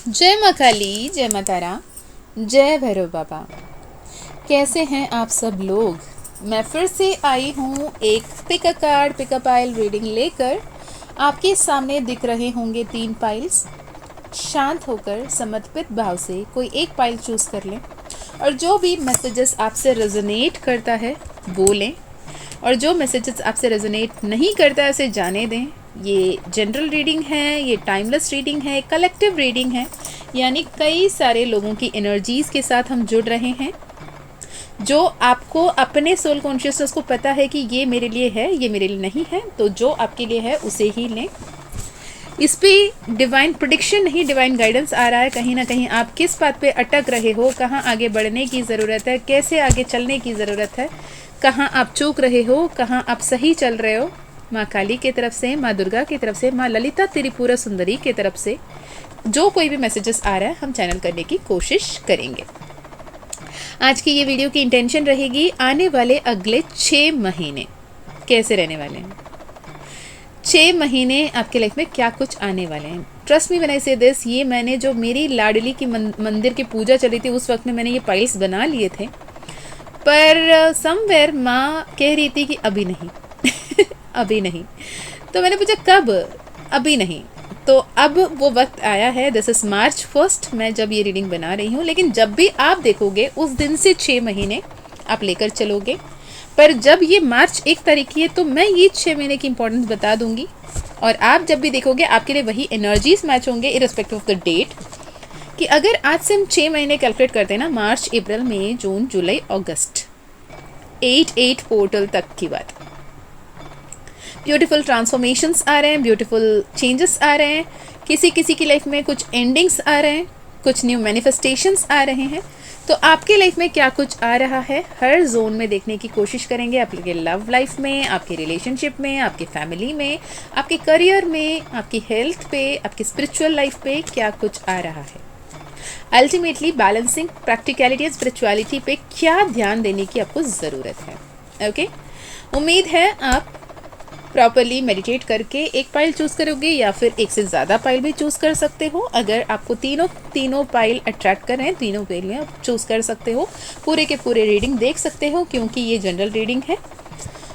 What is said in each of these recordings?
जय माँ काली, जय माँ तारा, जय भैरव बाबा। कैसे हैं आप सब लोग? मैं फिर से आई हूँ एक pick a card pick a pile reading लेकर। आपके सामने दिख रहे होंगे 3 पाइल्स। शांत होकर समर्पित भाव से कोई एक पाइल चूज़ कर लें और जो भी मैसेजेस आपसे रेजोनेट करता है वो लें, और जो मैसेजेस आपसे रेजोनेट नहीं करता है उसे जाने दें। ये जनरल रीडिंग है, ये टाइमलेस रीडिंग है, कलेक्टिव रीडिंग है, यानी कई सारे लोगों की एनर्जीज़ के साथ हम जुड़ रहे हैं। जो आपको अपने सोल कॉन्शियसनेस को पता है कि ये मेरे लिए है, ये मेरे लिए नहीं है, तो जो आपके लिए है उसे ही लें। इस पे डिवाइन प्रेडिक्शन नहीं, डिवाइन गाइडेंस आ रहा है। कहीं ना कहीं आप किस बात पे अटक रहे हो, कहाँ आगे बढ़ने की ज़रूरत है, कैसे आगे चलने की ज़रूरत है, कहाँ आप चूक रहे हो, कहाँ आप सही चल रहे हो। माँ काली की तरफ से, माँ दुर्गा की तरफ से, माँ ललिता त्रिपुरा सुंदरी की तरफ से जो कोई भी मैसेजेस आ रहा है हम चैनल करने की कोशिश करेंगे। आज की ये वीडियो की इंटेंशन रहेगी आने वाले अगले 6 महीने कैसे रहने वाले हैं। 6 महीने आपके लाइफ में क्या कुछ आने वाले हैं। ट्रस्ट मी व्हेन आई से दिस, ये मैंने जो मेरी लाडली की मंदिर की पूजा चली थी उस वक्त में मैंने ये पाइल्स बना लिए थे, पर समवेयर माँ कह रही थी कि अभी नहीं अभी नहीं। तो मैंने पूछा कब? अभी नहीं। तो अब वो वक्त आया है। दिस इज़ March 1 मैं जब ये रीडिंग बना रही हूँ, लेकिन जब भी आप देखोगे उस दिन से 6 महीने आप लेकर चलोगे। पर जब ये मार्च 1 तारीख की है तो मैं ये 6 महीने की इंपॉर्टेंस बता दूंगी, और आप जब भी देखोगे आपके लिए वही एनर्जीज मैच होंगे इररिस्पेक्टिव ऑफ द डेट। कि अगर आज से हम 6 महीने कैलकुलेट करते हैं ना, मार्च, अप्रैल, मई, जून, जुलाई, अगस्त, 8 पोर्टल तक की बात। ब्यूटीफुल ट्रांसफॉर्मेशंस आ रहे हैं, ब्यूटीफुल चेंजेस आ रहे हैं, किसी किसी की लाइफ में कुछ एंडिंग्स आ रहे हैं, कुछ न्यू मैनिफेस्टेशंस आ रहे हैं। तो आपके लाइफ में क्या कुछ आ रहा है हर जोन में देखने की कोशिश करेंगे। आपके लव लाइफ में, आपके रिलेशनशिप में, आपके फैमिली में, आपके करियर में, आपकी हेल्थ पे, आपकी स्पिरिचुअल लाइफ पे क्या कुछ आ रहा है। अल्टीमेटली बैलेंसिंग प्रैक्टिकलिटी और स्पिरिचुअलिटी पे क्या ध्यान देने की आपको ज़रूरत है। ओके, उम्मीद है आप प्रॉपरली मेडिटेट करके एक पाइल चूज़ करोगे, या फिर एक से ज़्यादा पाइल भी चूज़ कर सकते हो। अगर आपको तीनों पाइल अट्रैक्ट कर रहे हैं, तीनों पाइल में आप चूज़ कर सकते हो, पूरे के पूरे रीडिंग देख सकते हो, क्योंकि ये जनरल रीडिंग है।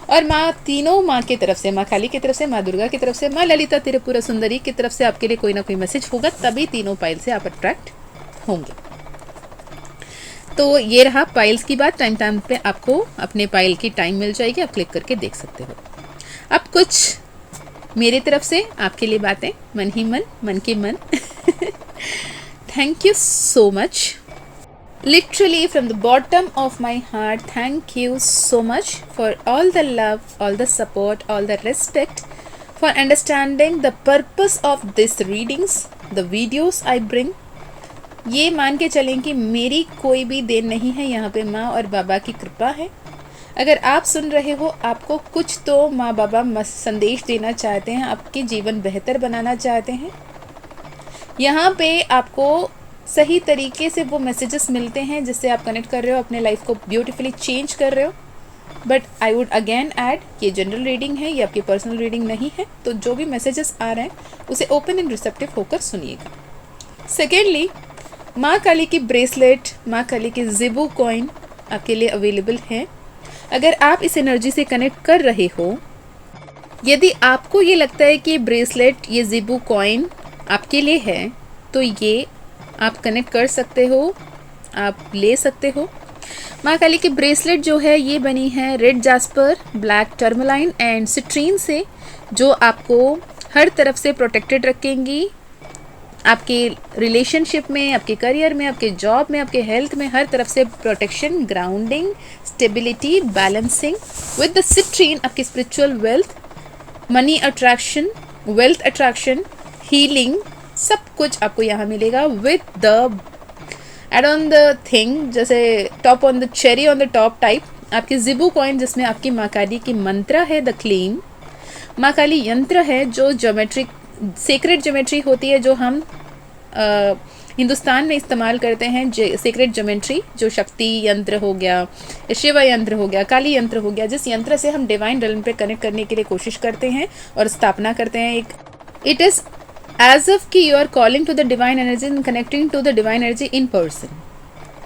और माँ की तरफ से, माँ काली की तरफ से, माँ दुर्गा की तरफ से, माँ ललिता त्रिपुरा सुंदरी की तरफ से आपके लिए कोई ना कोई मैसेज होगा, तभी तीनों पाइल से आप अट्रैक्ट होंगे। तो ये रहा पाइल्स की बात। टाइम पे आपको अपने पाइल की टाइम मिल जाएगी, आप क्लिक करके देख सकते हो। अब कुछ मेरी तरफ से आपके लिए बातें, मन ही मन की मन। Thank you so much, literally from the bottom of my heart, thank you so much for all the love, all the support, all the respect, for understanding the purpose of these readings, the videos I bring. ये मान के चलें कि मेरी कोई भी then नहीं है, यहाँ पे माँ और बाबा की कृपा है। अगर आप सुन रहे हो, आपको कुछ तो माँ बाबा संदेश देना चाहते हैं, आपके जीवन बेहतर बनाना चाहते हैं। यहाँ पे आपको सही तरीके से वो मैसेजेस मिलते हैं जिससे आप कनेक्ट कर रहे हो, अपने लाइफ को ब्यूटीफुली चेंज कर रहे हो। But I would again add, ये जनरल रीडिंग है, ये आपकी पर्सनल रीडिंग नहीं है। तो जो भी मैसेजेस आ रहे हैं उसे ओपन एंड रिसेप्टिव होकर सुनिएगा। सेकेंडली, माँ काली की ब्रेसलेट, माँ काली की जिबू कॉइन आपके लिए अवेलेबल है। अगर आप इस एनर्जी से कनेक्ट कर रहे हो, यदि आपको ये लगता है कि ब्रेसलेट, ये जिबू कॉइन आपके लिए है, तो ये आप कनेक्ट कर सकते हो, आप ले सकते हो। माँ काली की ब्रेसलेट जो है ये बनी है red jasper, black tourmaline and citrine से, जो आपको हर तरफ से प्रोटेक्टेड रखेंगी। आपके रिलेशनशिप में, आपके करियर में, आपके जॉब में, आपके हेल्थ में, हर तरफ से protection, grounding, stability, balancing. With the citrine आपकी spiritual wealth, money attraction, wealth attraction, healing, सब कुछ आपको यहाँ मिलेगा। With the add on the thing, जैसे top on the cherry on the top type, आपकी जिबू कॉइन जिसमें आपकी माँ काली की मंत्र है, द क्लीन माँ काली यंत्र है, जो ज्योमेट्रिक सीक्रेट ज्योमेट्री होती है, जो हम हिंदुस्तान में इस्तेमाल करते हैं। सीक्रेट ज्योमेट्री जो शक्ति यंत्र हो गया, शिव यंत्र हो गया, काली यंत्र हो गया, जिस यंत्र से हम डिवाइन रेलम पे कनेक्ट करने के लिए कोशिश करते हैं और स्थापना करते हैं। एक इट इज़ एज इफ कि you are calling to the divine energy and connecting to the divine energy in person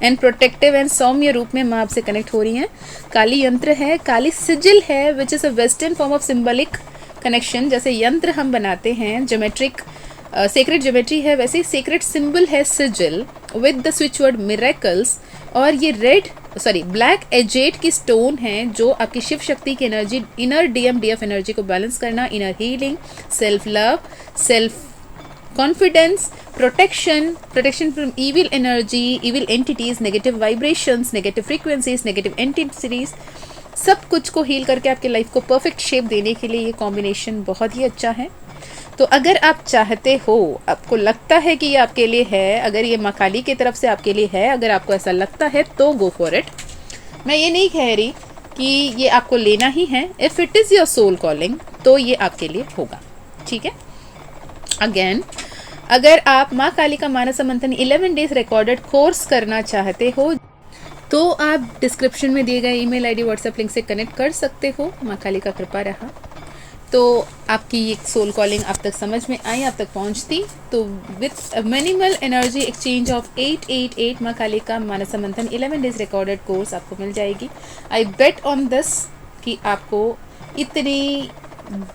and protective and सौम्य रूप में माँ आपसे कनेक्ट हो रही हैं। काली यंत्र है, काली सिजिल है, which is a western form of symbolic connection. जैसे यंत्र हम बनाते हैं, ज्योमेट्रिक सेक्रेट ज्योमेट्री है, वैसे ही सेक्रेट सिंबल है sigil with the switch word miracles. और ये ब्लैक एजेट की स्टोन है जो आपकी शिव शक्ति की एनर्जी, इनर DMDF एनर्जी को बैलेंस करना, inner healing, self love, self confidence, protection from evil energy, evil entities, negative vibrations, negative frequencies, negative entities, सब कुछ को हील करके आपके लाइफ को परफेक्ट शेप देने के लिए ये कॉम्बिनेशन बहुत ही अच्छा है। तो अगर आप चाहते हो, आपको लगता है कि ये आपके लिए है, अगर ये माँ काली की तरफ से आपके लिए है, अगर आपको ऐसा लगता है तो गो फॉर इट। मैं ये नहीं कह रही कि ये आपको लेना ही है। If it is your soul calling तो ये आपके लिए होगा, ठीक है। अगेन, अगर आप माँ काली का मानस मंथन 11 डेज रिकॉर्डेड कोर्स करना चाहते हो तो आप डिस्क्रिप्शन में दिए गए ईमेल आईडी व्हाट्सएप लिंक से कनेक्ट कर सकते हो। माँ काली का कृपा रहा तो आपकी ये सोल कॉलिंग आप तक समझ में आई, आप तक पहुंचती तो with minimal energy exchange of 888 माँ काली का मानस मंथन 11 डेज रिकॉर्डेड कोर्स आपको मिल जाएगी। आई बेट ऑन दिस कि आपको इतनी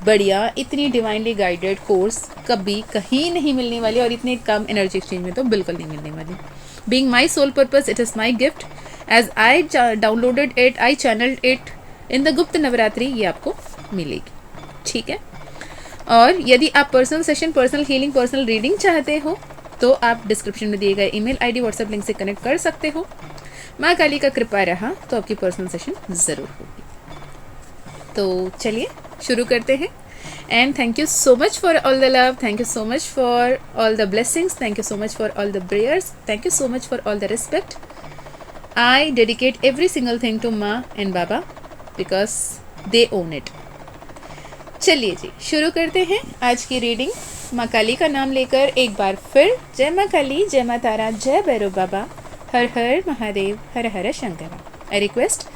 बढ़िया, इतनी डिवाइनली गाइडेड कोर्स कभी कहीं नहीं मिलने वाली, और इतने कम एनर्जी एक्सचेंज में तो बिल्कुल नहीं मिलने वाली। Being my soul purpose, it is my gift as I downloaded it, I channelled it in the Gupt Navratri, ये आपको मिलेगी, ठीक है। और यदि आप personal session, personal healing, personal reading चाहते हो तो आप डिस्क्रिप्शन में दिए गए ईमेल आईडी व्हाट्सएप लिंक से कनेक्ट कर सकते हो। माँ काली का कृपा रहा तो आपकी पर्सनल सेशन ज़रूर होगी। तो चलिए शुरू करते हैं। And thank you so much for all the love, thank you so much for all the blessings, thank you so much for all the prayers, thank you so much for all the respect. I dedicate every single thing to Maa and Baba because they own it. चलिए जी शुरू करते हैं आज की reading. माँ काली का नाम लेकर एक बार फिर जय माँ काली, जय माँ तारा, जय भैरव बाबा, हर हर महादेव, हर हर Shankar. I request,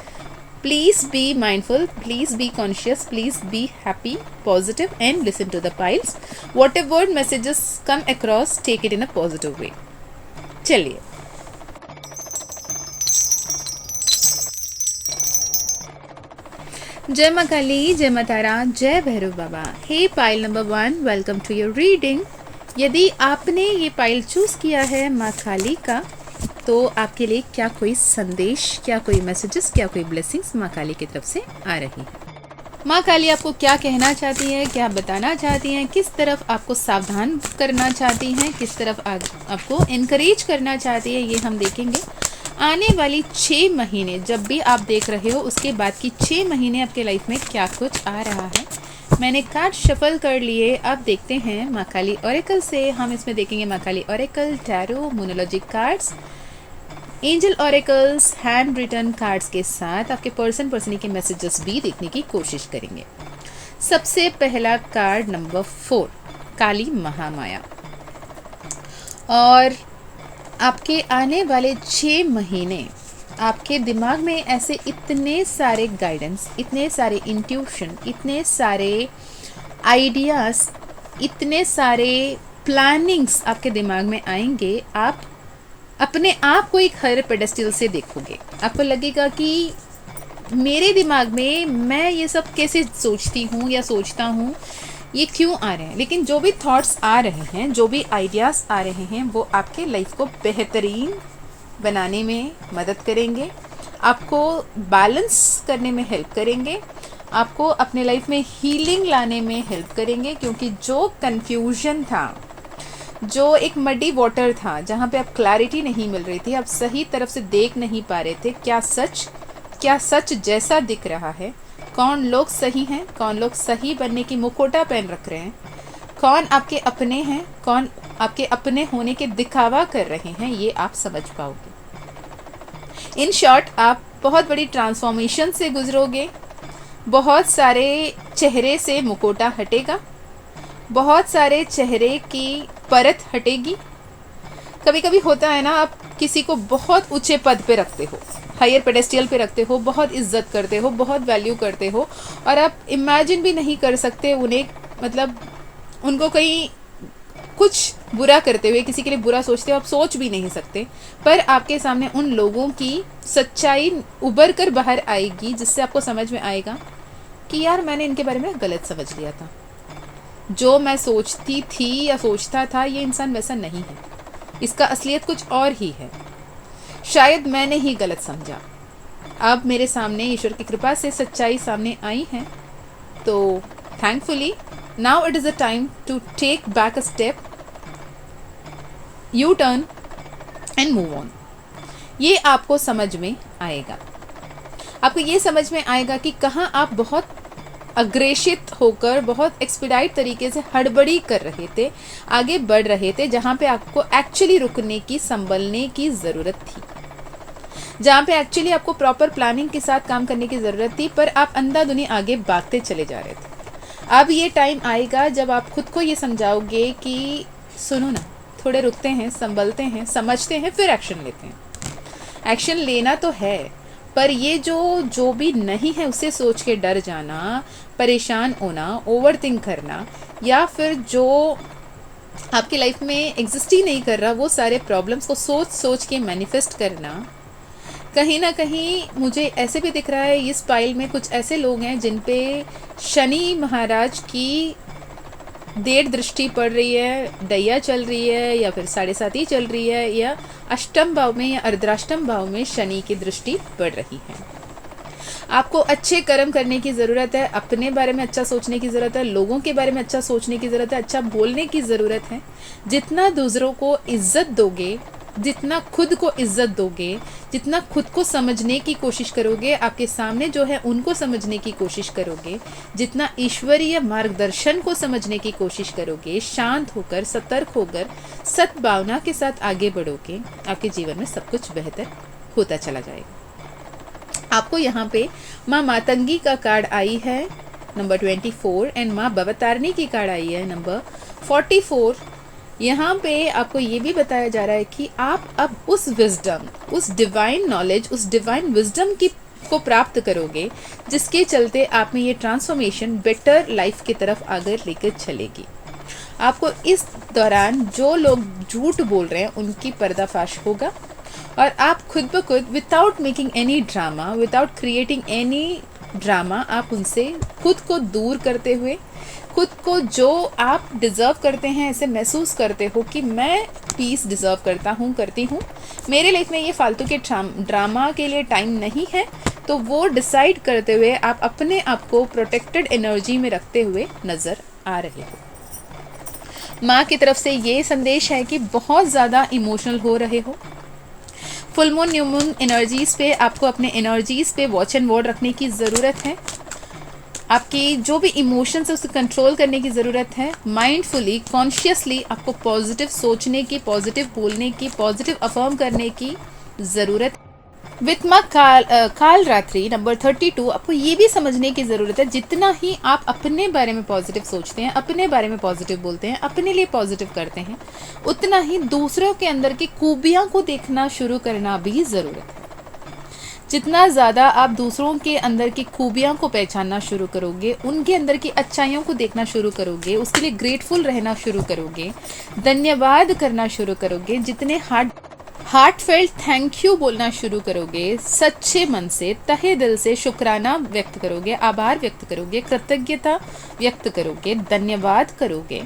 please be mindful, please be conscious, please be happy, positive and listen to the piles. Whatever messages come across, take it in a positive way. चलिए जय माँ काली, जय माँ तारा, जय Bhairav Baba. Hey pile number 1, welcome to your reading. यदि आपने ये pile choose किया है माँ काली का तो आपके लिए क्या कोई संदेश, क्या कोई मैसेजेस, क्या कोई ब्लेसिंग्स माँ काली की तरफ से आ रही है। माँ काली आपको क्या कहना चाहती है, क्या बताना चाहती हैं, किस तरफ आपको सावधान करना चाहती हैं, किस तरफ आपको इनकरेज करना चाहती है, ये हम देखेंगे। आने वाली 6 महीने जब भी आप देख रहे हो उसके बाद की 6 महीने आपके लाइफ में क्या कुछ आ रहा है। मैंने कार्ड शफल कर लिए, अब देखते हैं माँ काली ऑरेकल से। हम इसमें देखेंगे Maa Kali oracle, tarot, monologic cards, angel oracles, hand written cards के साथ आपके पर्सनी के मैसेजेस भी देखने की कोशिश करेंगे। सबसे पहला कार्ड नंबर 4, काली महामाया। और आपके आने वाले 6 महीने आपके दिमाग में ऐसे इतने सारे गाइडेंस, इतने सारे इंट्यूशन, इतने सारे आइडियाज़, इतने सारे प्लानिंग्स आपके दिमाग में आएंगे। आप अपने आप को एक हायर पेडेस्टल से देखोगे। आपको लगेगा कि मेरे दिमाग में मैं ये सब कैसे सोचती हूँ या सोचता हूँ, ये क्यों आ रहे हैं। लेकिन जो भी थॉट्स आ रहे हैं, जो भी आइडियाज़ आ रहे हैं, वो आपके लाइफ को बेहतरीन बनाने में मदद करेंगे, आपको बैलेंस करने में हेल्प करेंगे, आपको अपने लाइफ में हीलिंग लाने में हेल्प करेंगे। क्योंकि जो कन्फ्यूजन था, जो एक मडी वाटर था, जहाँ पे आप क्लैरिटी नहीं मिल रही थी, आप सही तरफ से देख नहीं पा रहे थे, क्या सच जैसा दिख रहा है, कौन लोग सही हैं, कौन लोग सही बनने की मुखौटा पहन रख रहे हैं, कौन आपके अपने हैं, कौन आपके अपने होने के दिखावा कर रहे हैं, ये आप समझ पाओगे। इन शॉर्ट, आप बहुत बड़ी ट्रांसफॉर्मेशन से गुजरोगे। बहुत सारे चेहरे से मुखौटा हटेगा, बहुत सारे चेहरे की परत हटेगी। कभी कभी होता है ना, आप किसी को बहुत ऊंचे पद पे रखते हो, हायर पेडेस्टियल पे रखते हो, बहुत इज्जत करते हो, बहुत वैल्यू करते हो, और आप इमेजिन भी नहीं कर सकते उन्हें, मतलब उनको कहीं कुछ बुरा करते हुए, किसी के लिए बुरा सोचते हो, आप सोच भी नहीं सकते, पर आपके सामने उन लोगों की सच्चाई उभर कर बाहर आएगी, जिससे आपको समझ में आएगा कि यार मैंने इनके बारे में गलत समझ लिया था, जो मैं सोचती थी या सोचता था ये इंसान वैसा नहीं है, इसका असलियत कुछ और ही है, शायद मैंने ही गलत समझा। अब मेरे सामने ईश्वर की कृपा से सच्चाई सामने आई है, तो thankfully now it is a time to take back a step, you turn and move on. ये आपको समझ में आएगा, आपको ये समझ में आएगा कि कहाँ आप बहुत अग्रेसित होकर, बहुत एक्सपीडाइट तरीके से हड़बड़ी कर रहे थे, आगे बढ़ रहे थे, जहाँ पे आपको एक्चुअली रुकने की, संभलने की ज़रूरत थी, जहाँ पे एक्चुअली आपको प्रॉपर प्लानिंग के साथ काम करने की ज़रूरत थी, पर आप अंधाधुनी आगे भागते चले जा रहे थे। अब ये टाइम आएगा जब आप खुद को ये समझाओगे कि सुनो ना, थोड़े रुकते हैं, संभलते हैं, समझते हैं, फिर एक्शन लेते हैं। एक्शन लेना तो है, पर ये जो भी नहीं है उसे सोच के डर जाना, परेशान होना, ओवरथिंक करना, या फिर जो आपकी लाइफ में एग्जिस्ट ही नहीं कर रहा, वो सारे प्रॉब्लम्स को सोच सोच के मैनिफेस्ट करना, कहीं ना कहीं मुझे ऐसे भी दिख रहा है इस पाइल में कुछ ऐसे लोग हैं जिन पे शनि महाराज की देर दृष्टि पड़ रही है, दैया चल रही है, या फिर 7.5 चल रही है, या अष्टम भाव में या अर्धराष्टम भाव में शनि की दृष्टि पड़ रही है। आपको अच्छे कर्म करने की ज़रूरत है, अपने बारे में अच्छा सोचने की ज़रूरत है, लोगों के बारे में अच्छा सोचने की ज़रूरत है, अच्छा बोलने की ज़रूरत है। जितना दूसरों को इज्जत दोगे, जितना खुद को इज्जत दोगे, जितना खुद को समझने की कोशिश करोगे, आपके सामने जो है उनको समझने की कोशिश करोगे, जितना ईश्वरीय मार्गदर्शन को समझने की कोशिश करोगे, शांत होकर, सतर्क होकर, सद्भावना के साथ आगे बढ़ोगे, आपके जीवन में सब कुछ बेहतर होता चला जाएगा। आपको यहाँ पे माँ मातंगी का कार्ड आई है नंबर 24 एंड माँ भवतारिणी की कार्ड आई है नंबर 44। यहाँ पे आपको ये भी बताया जा रहा है कि आप अब उस विजडम, उस डिवाइन नॉलेज, उस डिवाइन विजडम को प्राप्त करोगे, जिसके चलते आप में ये ट्रांसफॉर्मेशन बेटर लाइफ की तरफ आगे लेकर चलेगी। आपको इस दौरान जो लोग झूठ बोल रहे हैं उनकी पर्दाफाश होगा, और आप खुद ब खुद without making any drama, without creating any drama, आप उनसे खुद को दूर करते हुए, खुद को जो आप डिज़र्व करते हैं ऐसे महसूस करते हो कि मैं पीस डिज़र्व करता हूँ, करती हूँ, मेरे लाइफ में ये फालतू के ड्रामा के लिए टाइम नहीं है, तो वो डिसाइड करते हुए आप अपने आप को प्रोटेक्टेड एनर्जी में रखते हुए नज़र आ रहे हो। माँ की तरफ से ये संदेश है कि बहुत ज़्यादा इमोशनल हो रहे हो। Full moon, new moon energies पे आपको अपने एनर्जीज़ पे वॉच एंड वर्ड रखने की ज़रूरत है। आपकी जो भी इमोशंस है उसे कंट्रोल करने की ज़रूरत है। माइंडफुली, कॉन्शियसली आपको पॉजिटिव सोचने की, पॉजिटिव बोलने की, पॉजिटिव अफर्म करने की ज़रूरत है। विथ माँ काल रात्रि नंबर 32 आपको ये भी समझने की ज़रूरत है, जितना ही आप अपने बारे में पॉजिटिव सोचते हैं, अपने बारे में पॉजिटिव बोलते हैं, अपने लिए पॉजिटिव करते हैं, उतना ही दूसरों के अंदर की खूबियाँ को देखना शुरू करना भी ज़रूरत है। जितना ज़्यादा आप दूसरों के अंदर की खूबियाँ को पहचानना शुरू करोगे, उनके अंदर की अच्छाइयों को देखना शुरू करोगे, उसके लिए ग्रेटफुल रहना शुरू करोगे, धन्यवाद करना शुरू करोगे, जितने हार्टफेल्ट थैंक यू बोलना शुरू करोगे, सच्चे मन से, तहे दिल से शुक्राना व्यक्त करोगे, आभार व्यक्त करोगे, कृतज्ञता व्यक्त करोगे, धन्यवाद करोगे,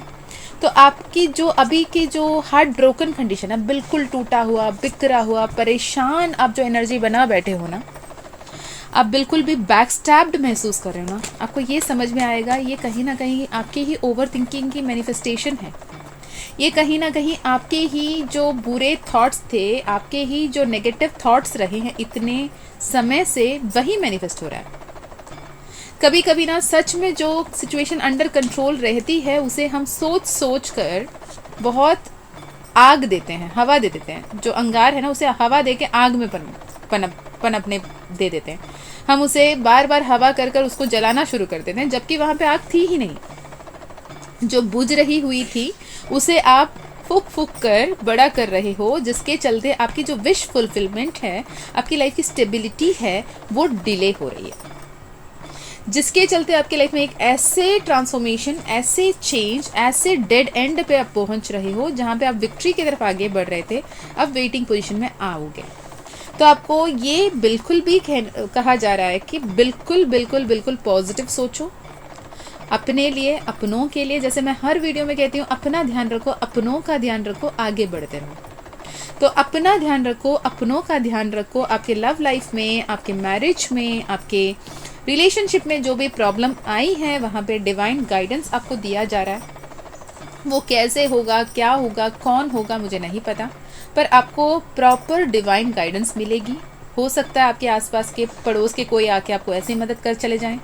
तो आपकी जो अभी की जो हार्ट ब्रोकन कंडीशन है, बिल्कुल टूटा हुआ, बिखरा हुआ, परेशान आप जो एनर्जी बना बैठे हो ना, आप बिल्कुल भी बैक स्टैब्ड महसूस कर रहे हो ना, आपको ये समझ में आएगा ये कहीं ना कहीं आपके ही ओवर थिंकिंग की मैनिफेस्टेशन है। ये कहीं ना कहीं आपके ही जो बुरे थॉट्स थे, आपके ही जो नेगेटिव थॉट्स रहे हैं इतने समय से, वही मैनिफेस्ट हो रहा है। कभी कभी ना सच में जो सिचुएशन अंडर कंट्रोल रहती है उसे हम सोच सोच कर बहुत आग देते हैं, हवा दे देते हैं। जो अंगार है ना उसे हवा दे के आग में पनपने दे देते हैं। हम उसे बार बार हवा कर कर उसको जलाना शुरू कर देते हैं, जबकि वहाँ पे आग थी ही नहीं। जो बुझ रही हुई थी उसे आप फूक फूक कर बड़ा कर रहे हो, जिसके चलते आपकी जो विश फुलफिलमेंट है, आपकी लाइफ की स्टेबिलिटी है, वो डिले हो रही है। जिसके चलते आपके लाइफ में एक ऐसे ट्रांसफॉर्मेशन, ऐसे चेंज, ऐसे डेड एंड पे आप पहुंच रहे हो जहां पे आप विक्ट्री की तरफ आगे बढ़ रहे थे, अब वेटिंग पोजीशन में आओगे। तो आपको ये बिल्कुल भी कहा जा रहा है कि बिल्कुल बिल्कुल बिल्कुल पॉजिटिव सोचो अपने लिए, अपनों के लिए। जैसे मैं हर वीडियो में कहती हूँ, अपना ध्यान रखो, अपनों का ध्यान रखो, आगे बढ़ते रहो। तो अपना ध्यान रखो, अपनों का ध्यान रखो। आपके लव लाइफ में, आपके मैरिज में, आपके रिलेशनशिप में जो भी प्रॉब्लम आई है, वहाँ पे डिवाइन गाइडेंस आपको दिया जा रहा है। वो कैसे होगा, क्या होगा, कौन होगा, मुझे नहीं पता, पर आपको प्रॉपर डिवाइन गाइडेंस मिलेगी। हो सकता है आपके आसपास के पड़ोस के कोई आके आपको ऐसी मदद कर चले जाएं।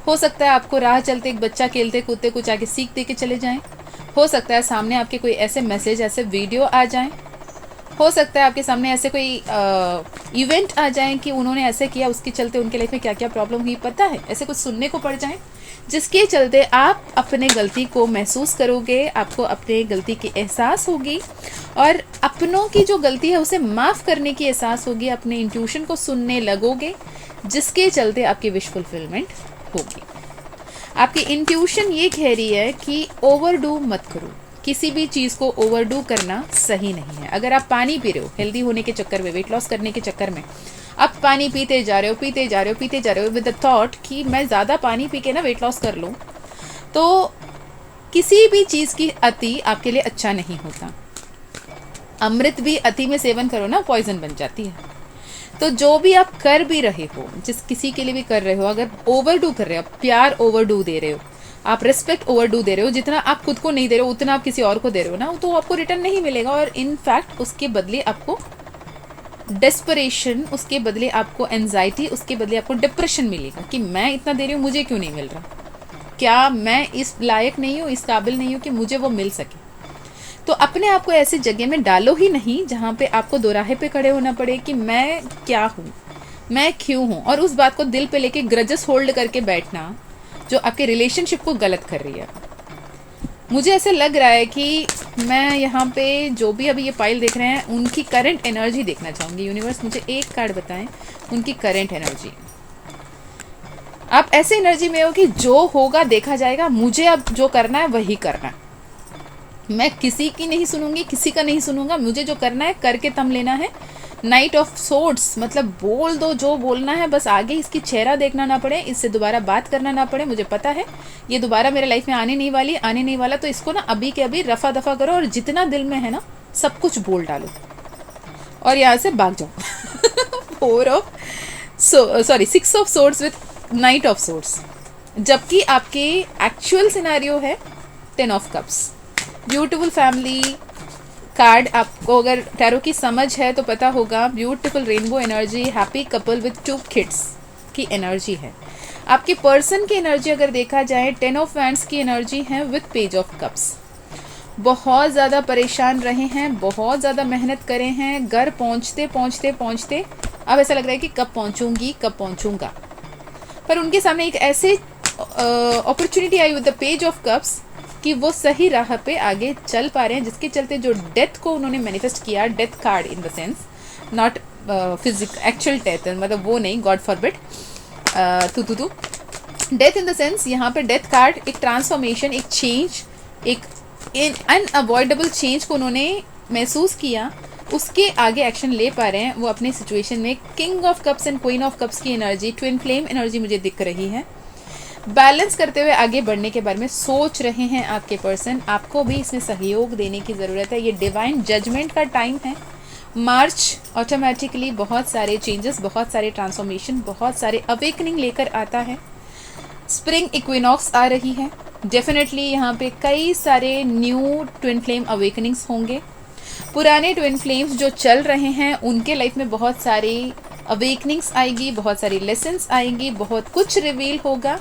हो सकता है आपको राह चलते एक बच्चा खेलते कूदते कुछ आके सीख दे के चले जाएं। हो सकता है सामने आपके कोई ऐसे मैसेज, ऐसे वीडियो आ जाएं। हो सकता है आपके सामने ऐसे कोई इवेंट आ जाएं कि उन्होंने ऐसे किया, उसके चलते उनके लाइफ में क्या क्या प्रॉब्लम हुई, पता है, ऐसे कुछ सुनने को पड़ जाए, जिसके चलते आप अपने गलती को महसूस करोगे, आपको अपने गलती की एहसास होगी और अपनों की जो गलती है उसे माफ़ करने की एहसास होगी। अपने इंट्यूशन को सुनने लगोगे, जिसके चलते आपकी विश फुलफिलमेंट होगी। आपकी इंट्यूशन ये कह रही है कि ओवरडू मत करो, किसी भी चीज़ को ओवरडू करना सही नहीं है। अगर आप पानी पी रहे हो हेल्दी होने के चक्कर में, वेट लॉस करने के चक्कर में, आप पानी पीते जा रहे हो, पीते जा रहे हो, पीते जा रहे हो विद द थॉट कि मैं ज़्यादा पानी पी के ना वेट लॉस कर लूँ, तो किसी भी चीज़ की अति आपके लिए अच्छा नहीं होता। अमृत भी अति में सेवन करो ना, पॉइजन बन जाती है। तो जो भी आप कर भी रहे हो, जिस किसी के लिए भी कर रहे हो, अगर ओवरडू कर रहे हो, प्यार ओवरडू दे रहे हो, आप रिस्पेक्ट ओवरडू दे रहे हो, जितना आप खुद को नहीं दे रहे हो उतना आप किसी और को दे रहे हो ना, तो आपको रिटर्न नहीं मिलेगा। और इनफैक्ट उसके बदले आपको डेस्परेशन, उसके बदले आपको एंजाइटी, उसके बदले आपको डिप्रेशन मिलेगा कि मैं इतना दे रही हूँ, मुझे क्यों नहीं मिल रहा, क्या मैं इस लायक नहीं हूँ, इस काबिल नहीं हूँ कि मुझे वो मिल सके। तो अपने आप को ऐसी जगह में डालो ही नहीं जहाँ पे आपको दोराहे पे खड़े होना पड़े कि मैं क्या हूँ, मैं क्यों हूँ, और उस बात को दिल पे लेके ग्रजेस होल्ड करके बैठना जो आपके रिलेशनशिप को गलत कर रही है। मुझे ऐसे लग रहा है कि मैं यहाँ पे जो भी अभी ये फाइल देख रहे हैं उनकी करंट एनर्जी देखना चाहूँगी। यूनिवर्स मुझे एक कार्ड बताएं, उनकी करंट एनर्जी। आप ऐसे एनर्जी में हो कि जो होगा देखा जाएगा, मुझे अब जो करना है वही करना है, मैं किसी की नहीं सुनूंगी, किसी का नहीं सुनूंगा, मुझे जो करना है करके तम लेना है। नाइट ऑफ सोर्ड्स, मतलब बोल दो जो बोलना है, बस आगे इसकी चेहरा देखना ना पड़े, इससे दोबारा बात करना ना पड़े। मुझे पता है ये दोबारा मेरे लाइफ में आने नहीं वाली, आने नहीं वाला, तो इसको ना अभी के अभी रफा दफा करो और जितना दिल में है ना सब कुछ बोल डालो और यहाँ से भाग जाओ। 6 of swords with night of swords, जबकि आपके एक्चुअल सिनेरियो है 10 of cups. Beautiful family card, आपको अगर टैरो की समझ है तो पता होगा, beautiful rainbow energy, happy couple with 2 kids की एनर्जी है। आपके पर्सन की एनर्जी अगर देखा जाए 10 ऑफ वैंड्स की एनर्जी है विद पेज ऑफ कप्स। बहुत ज़्यादा परेशान रहे हैं, बहुत ज़्यादा मेहनत करे हैं, घर पहुँचते पहुँचते पहुँचते अब ऐसा लग रहा है कि कब पहुँचूंगी, कब पहुँचूंगा, पर उनके सामने एक ऐसे opportunity I with the page of cups कि वो सही राह पे आगे चल पा रहे हैं, जिसके चलते जो डेथ को उन्होंने मैनिफेस्ट किया, death card in the sense not actual death, मतलब वो नहीं, God forbid, death in the sense, यहाँ पे डेथ कार्ड एक ट्रांसफॉर्मेशन, एक चेंज, एक अनअवॉइडेबल चेंज को उन्होंने महसूस किया, उसके आगे एक्शन ले पा रहे हैं वो अपने सिचुएशन में। King of cups and queen of cups की एनर्जी, ट्विन फ्लेम एनर्जी मुझे दिख रही है। बैलेंस करते हुए आगे बढ़ने के बारे में सोच रहे हैं आपके पर्सन, आपको भी इसमें सहयोग देने की ज़रूरत है। ये डिवाइन जजमेंट का टाइम है। मार्च ऑटोमेटिकली बहुत सारे चेंजेस, बहुत सारे ट्रांसफॉर्मेशन, बहुत सारे अवेकनिंग लेकर आता है। स्प्रिंग इक्विनॉक्स आ रही है, डेफिनेटली यहाँ पे कई सारे न्यू ट्विन फ्लेम अवेकनिंग्स होंगे। पुराने ट्विन फ्लेम्स जो चल रहे हैं उनके लाइफ में बहुत सारी अवेकनिंग्स आएगी, बहुत सारी लेसन्स आएंगी, बहुत कुछ रिवील होगा,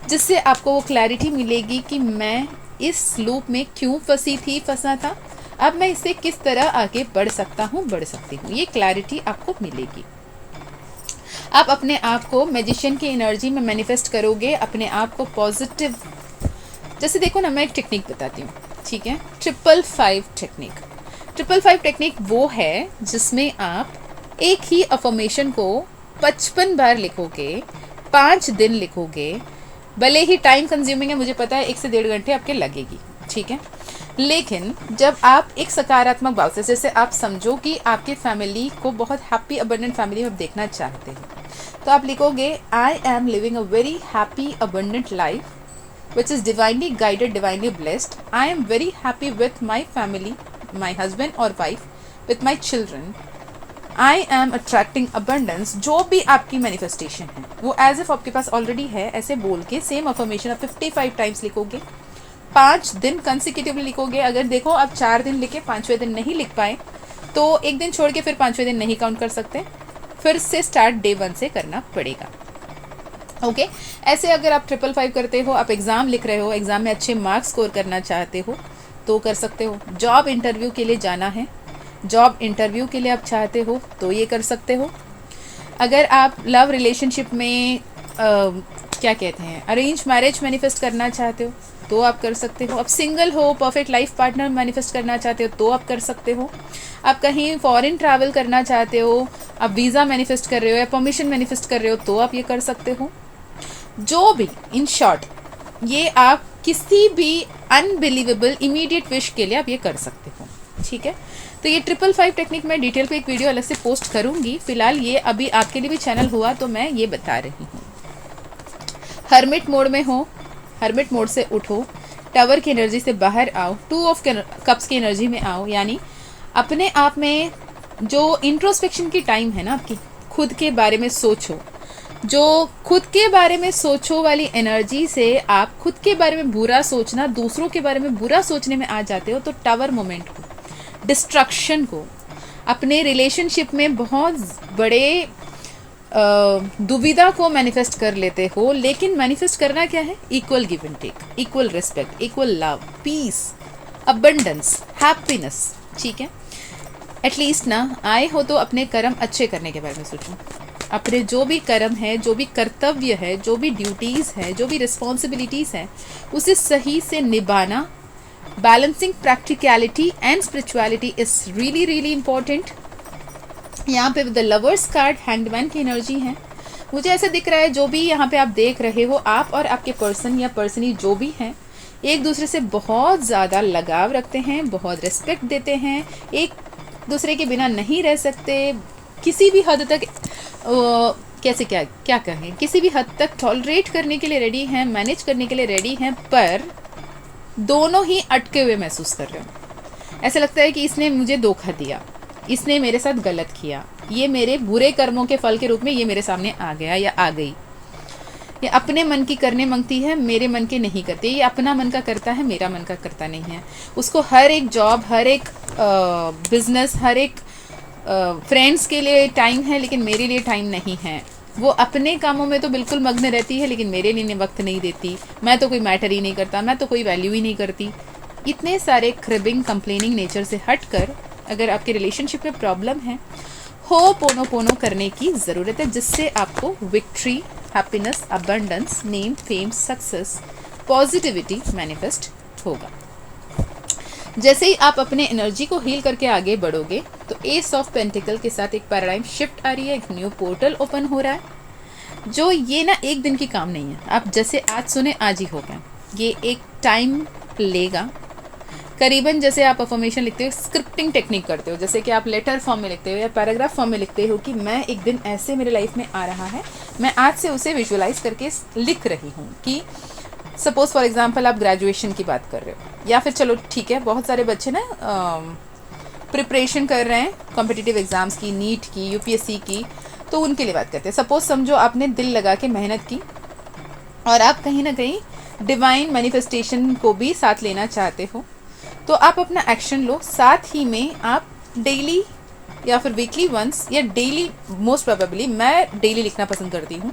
जिससे आपको वो क्लैरिटी मिलेगी कि मैं इस लूप में क्यों फंसा था, अब मैं इससे किस तरह आगे बढ़ सकता हूँ, बढ़ सकती हूँ, ये क्लैरिटी आपको मिलेगी। आप अपने आप को मैजिशियन की एनर्जी में मैनिफेस्ट करोगे, अपने आप को पॉजिटिव, जैसे देखो ना, मैं एक टेक्निक बताती हूँ, ठीक है, 555 टेक्निक। 555 टेक्निक वो है जिसमें आप एक ही अफर्मेशन को 55 बार लिखोगे, 5 दिन लिखोगे, भले ही टाइम कंज्यूमिंग है, मुझे पता है 1 से 1.5 घंटे आपके लगेगी, ठीक है, लेकिन जब आप एक सकारात्मक भाव से, जैसे आप समझो कि आपके फैमिली को बहुत हैप्पी अबंडेंट फैमिली में आप देखना चाहते हो, तो आप लिखोगे I am living a very happy abundant life which is divinely guided, divinely blessed. I am very happy with my family, my husband और wife, with my children. I am attracting abundance. जो भी आपकी manifestation है वो as if आपके पास already है, ऐसे बोल के सेम अफर्मेशन आप 55 टाइम्स लिखोगे. 5 दिन कंसिक्यूटिवली लिखोगे. अगर देखो आप 4 दिन लिखे, 5वें दिन नहीं लिख पाए, तो एक दिन छोड़ के फिर 5वें दिन नहीं काउंट कर सकते, फिर से स्टार्ट डे 1 से करना पड़ेगा. ओके ऐसे अगर आप 555 करते हो, आप एग्ज़ाम लिख रहे हो, एग्ज़ाम में अच्छे मार्क्स स्कोर करना चाहते हो तो कर सकते हो. जॉब इंटरव्यू के लिए जाना है, जॉब इंटरव्यू के लिए आप चाहते हो तो ये कर सकते हो. अगर आप लव रिलेशनशिप में क्या कहते हैं, अरेंज मैरिज मैनिफेस्ट करना चाहते हो तो आप कर सकते हो. आप सिंगल हो, परफेक्ट लाइफ पार्टनर मैनिफेस्ट करना चाहते हो तो आप कर सकते हो. आप कहीं फॉरेन ट्रैवल करना चाहते हो, आप वीज़ा मैनिफेस्ट कर रहे हो या परमिशन मैनिफेस्ट कर रहे हो तो आप ये कर सकते हो. जो भी, इन शॉर्ट, ये आप किसी भी अनबिलीवेबल इमीडिएट विश के लिए आप ये कर सकते हो, ठीक है. तो ये 555 टेक्निक में डिटेल पे एक वीडियो अलग से पोस्ट करूँगी. फिलहाल ये अभी आपके लिए भी चैनल हुआ तो मैं ये बता रही हूँ. हर्मिट मोड में हो, हर्मिट मोड से उठो, टावर की एनर्जी से बाहर आओ, 2 ऑफ कप्स की एनर्जी में आओ, यानी अपने आप में जो इंट्रोस्पेक्शन की टाइम है ना आपकी, खुद के बारे में सोचो. जो खुद के बारे में सोचो वाली एनर्जी से आप खुद के बारे में बुरा सोचना, दूसरों के बारे में बुरा सोचने में आ जाते हो, तो टावर मोमेंट को, डिस्ट्रक्शन को, अपने रिलेशनशिप में बहुत बड़े दुविधा को मैनिफेस्ट कर लेते हो. लेकिन मैनिफेस्ट करना क्या है? Equal give and take, equal respect, equal love, peace, abundance, happiness, ठीक है. एटलीस्ट ना आए हो तो अपने कर्म अच्छे करने के बारे में सोचो. अपने जो भी कर्म है, जो भी कर्तव्य है, जो भी ड्यूटीज़ है, जो भी रिस्पॉन्सिबिलिटीज़ है, उसे सही से निभाना. Balancing practicality and spirituality is really really important. यहाँ पे द लवर्स कार्ड, हैंगमैन की एनर्जी है. मुझे ऐसा दिख रहा है जो भी यहाँ पे आप देख रहे हो, आप और आपके पर्सन या पर्सनी जो भी हैं, एक दूसरे से बहुत ज़्यादा लगाव रखते हैं, बहुत रिस्पेक्ट देते हैं, एक दूसरे के बिना नहीं रह सकते, किसी भी हद तक कैसे क्या कहें, किसी भी हद तक टॉलरेट करने के लिए रेडी हैं, मैनेज करने के लिए रेडी हैं, पर दोनों ही अटके हुए महसूस कर रहे हो. ऐसा लगता है कि इसने मुझे धोखा दिया, इसने मेरे साथ गलत किया, ये मेरे बुरे कर्मों के फल के रूप में ये मेरे सामने आ गया या आ गई. ये अपने मन की करने मांगती है, मेरे मन के नहीं करती. ये अपना मन का करता है, मेरा मन का करता नहीं है. उसको हर एक जॉब, हर एक बिजनेस, हर एक फ्रेंड्स के लिए टाइम है, लेकिन मेरे लिए टाइम नहीं है. वो अपने कामों में तो बिल्कुल मग्न रहती है, लेकिन मेरे लिए वक्त नहीं देती. मैं तो कोई मैटर ही नहीं करता, मैं तो कोई वैल्यू ही नहीं करती. इतने सारे क्रिबिंग, कंप्लेनिंग नेचर से हटकर अगर आपके रिलेशनशिप में प्रॉब्लम है, हो पोनो पोनो करने की ज़रूरत है, जिससे आपको victory, happiness, abundance, name, fame, success, positivity manifest होगा. जैसे ही आप अपने एनर्जी को हील करके आगे बढ़ोगे तो एस ऑफ पेंटिकल के साथ एक पैराडाइम शिफ्ट आ रही है, एक न्यू पोर्टल ओपन हो रहा है. जो ये ना एक दिन की काम नहीं है. आप जैसे आज सुने आज ही होगा. ये एक टाइम लेगा. करीबन जैसे आप अफर्मेशन लिखते हो, स्क्रिप्टिंग टेक्निक करते हो, जैसे कि आप लेटर फॉर्म में लिखते हो या पैराग्राफ फॉर्म में लिखते हो कि मैं एक दिन ऐसे मेरे लाइफ में आ रहा है, मैं आज से उसे विजुअलाइज करके लिख रही हूँ. कि सपोज फॉर एग्जांपल आप ग्रेजुएशन की बात कर रहे हो, या फिर चलो ठीक है, बहुत सारे बच्चे ना प्रिपरेशन कर रहे हैं कॉम्पिटिटिव एग्ज़ाम्स की, नीट की, यूपीएससी की, तो उनके लिए बात करते हैं. सपोज समझो आपने दिल लगा के मेहनत की और आप कहीं ना कहीं डिवाइन मैनिफेस्टेशन को भी साथ लेना चाहते हो, तो आप अपना एक्शन लो. साथ ही में आप डेली या फिर वीकली वंस या डेली, मोस्ट प्रोबेबली मैं डेली लिखना पसंद करती हूँ,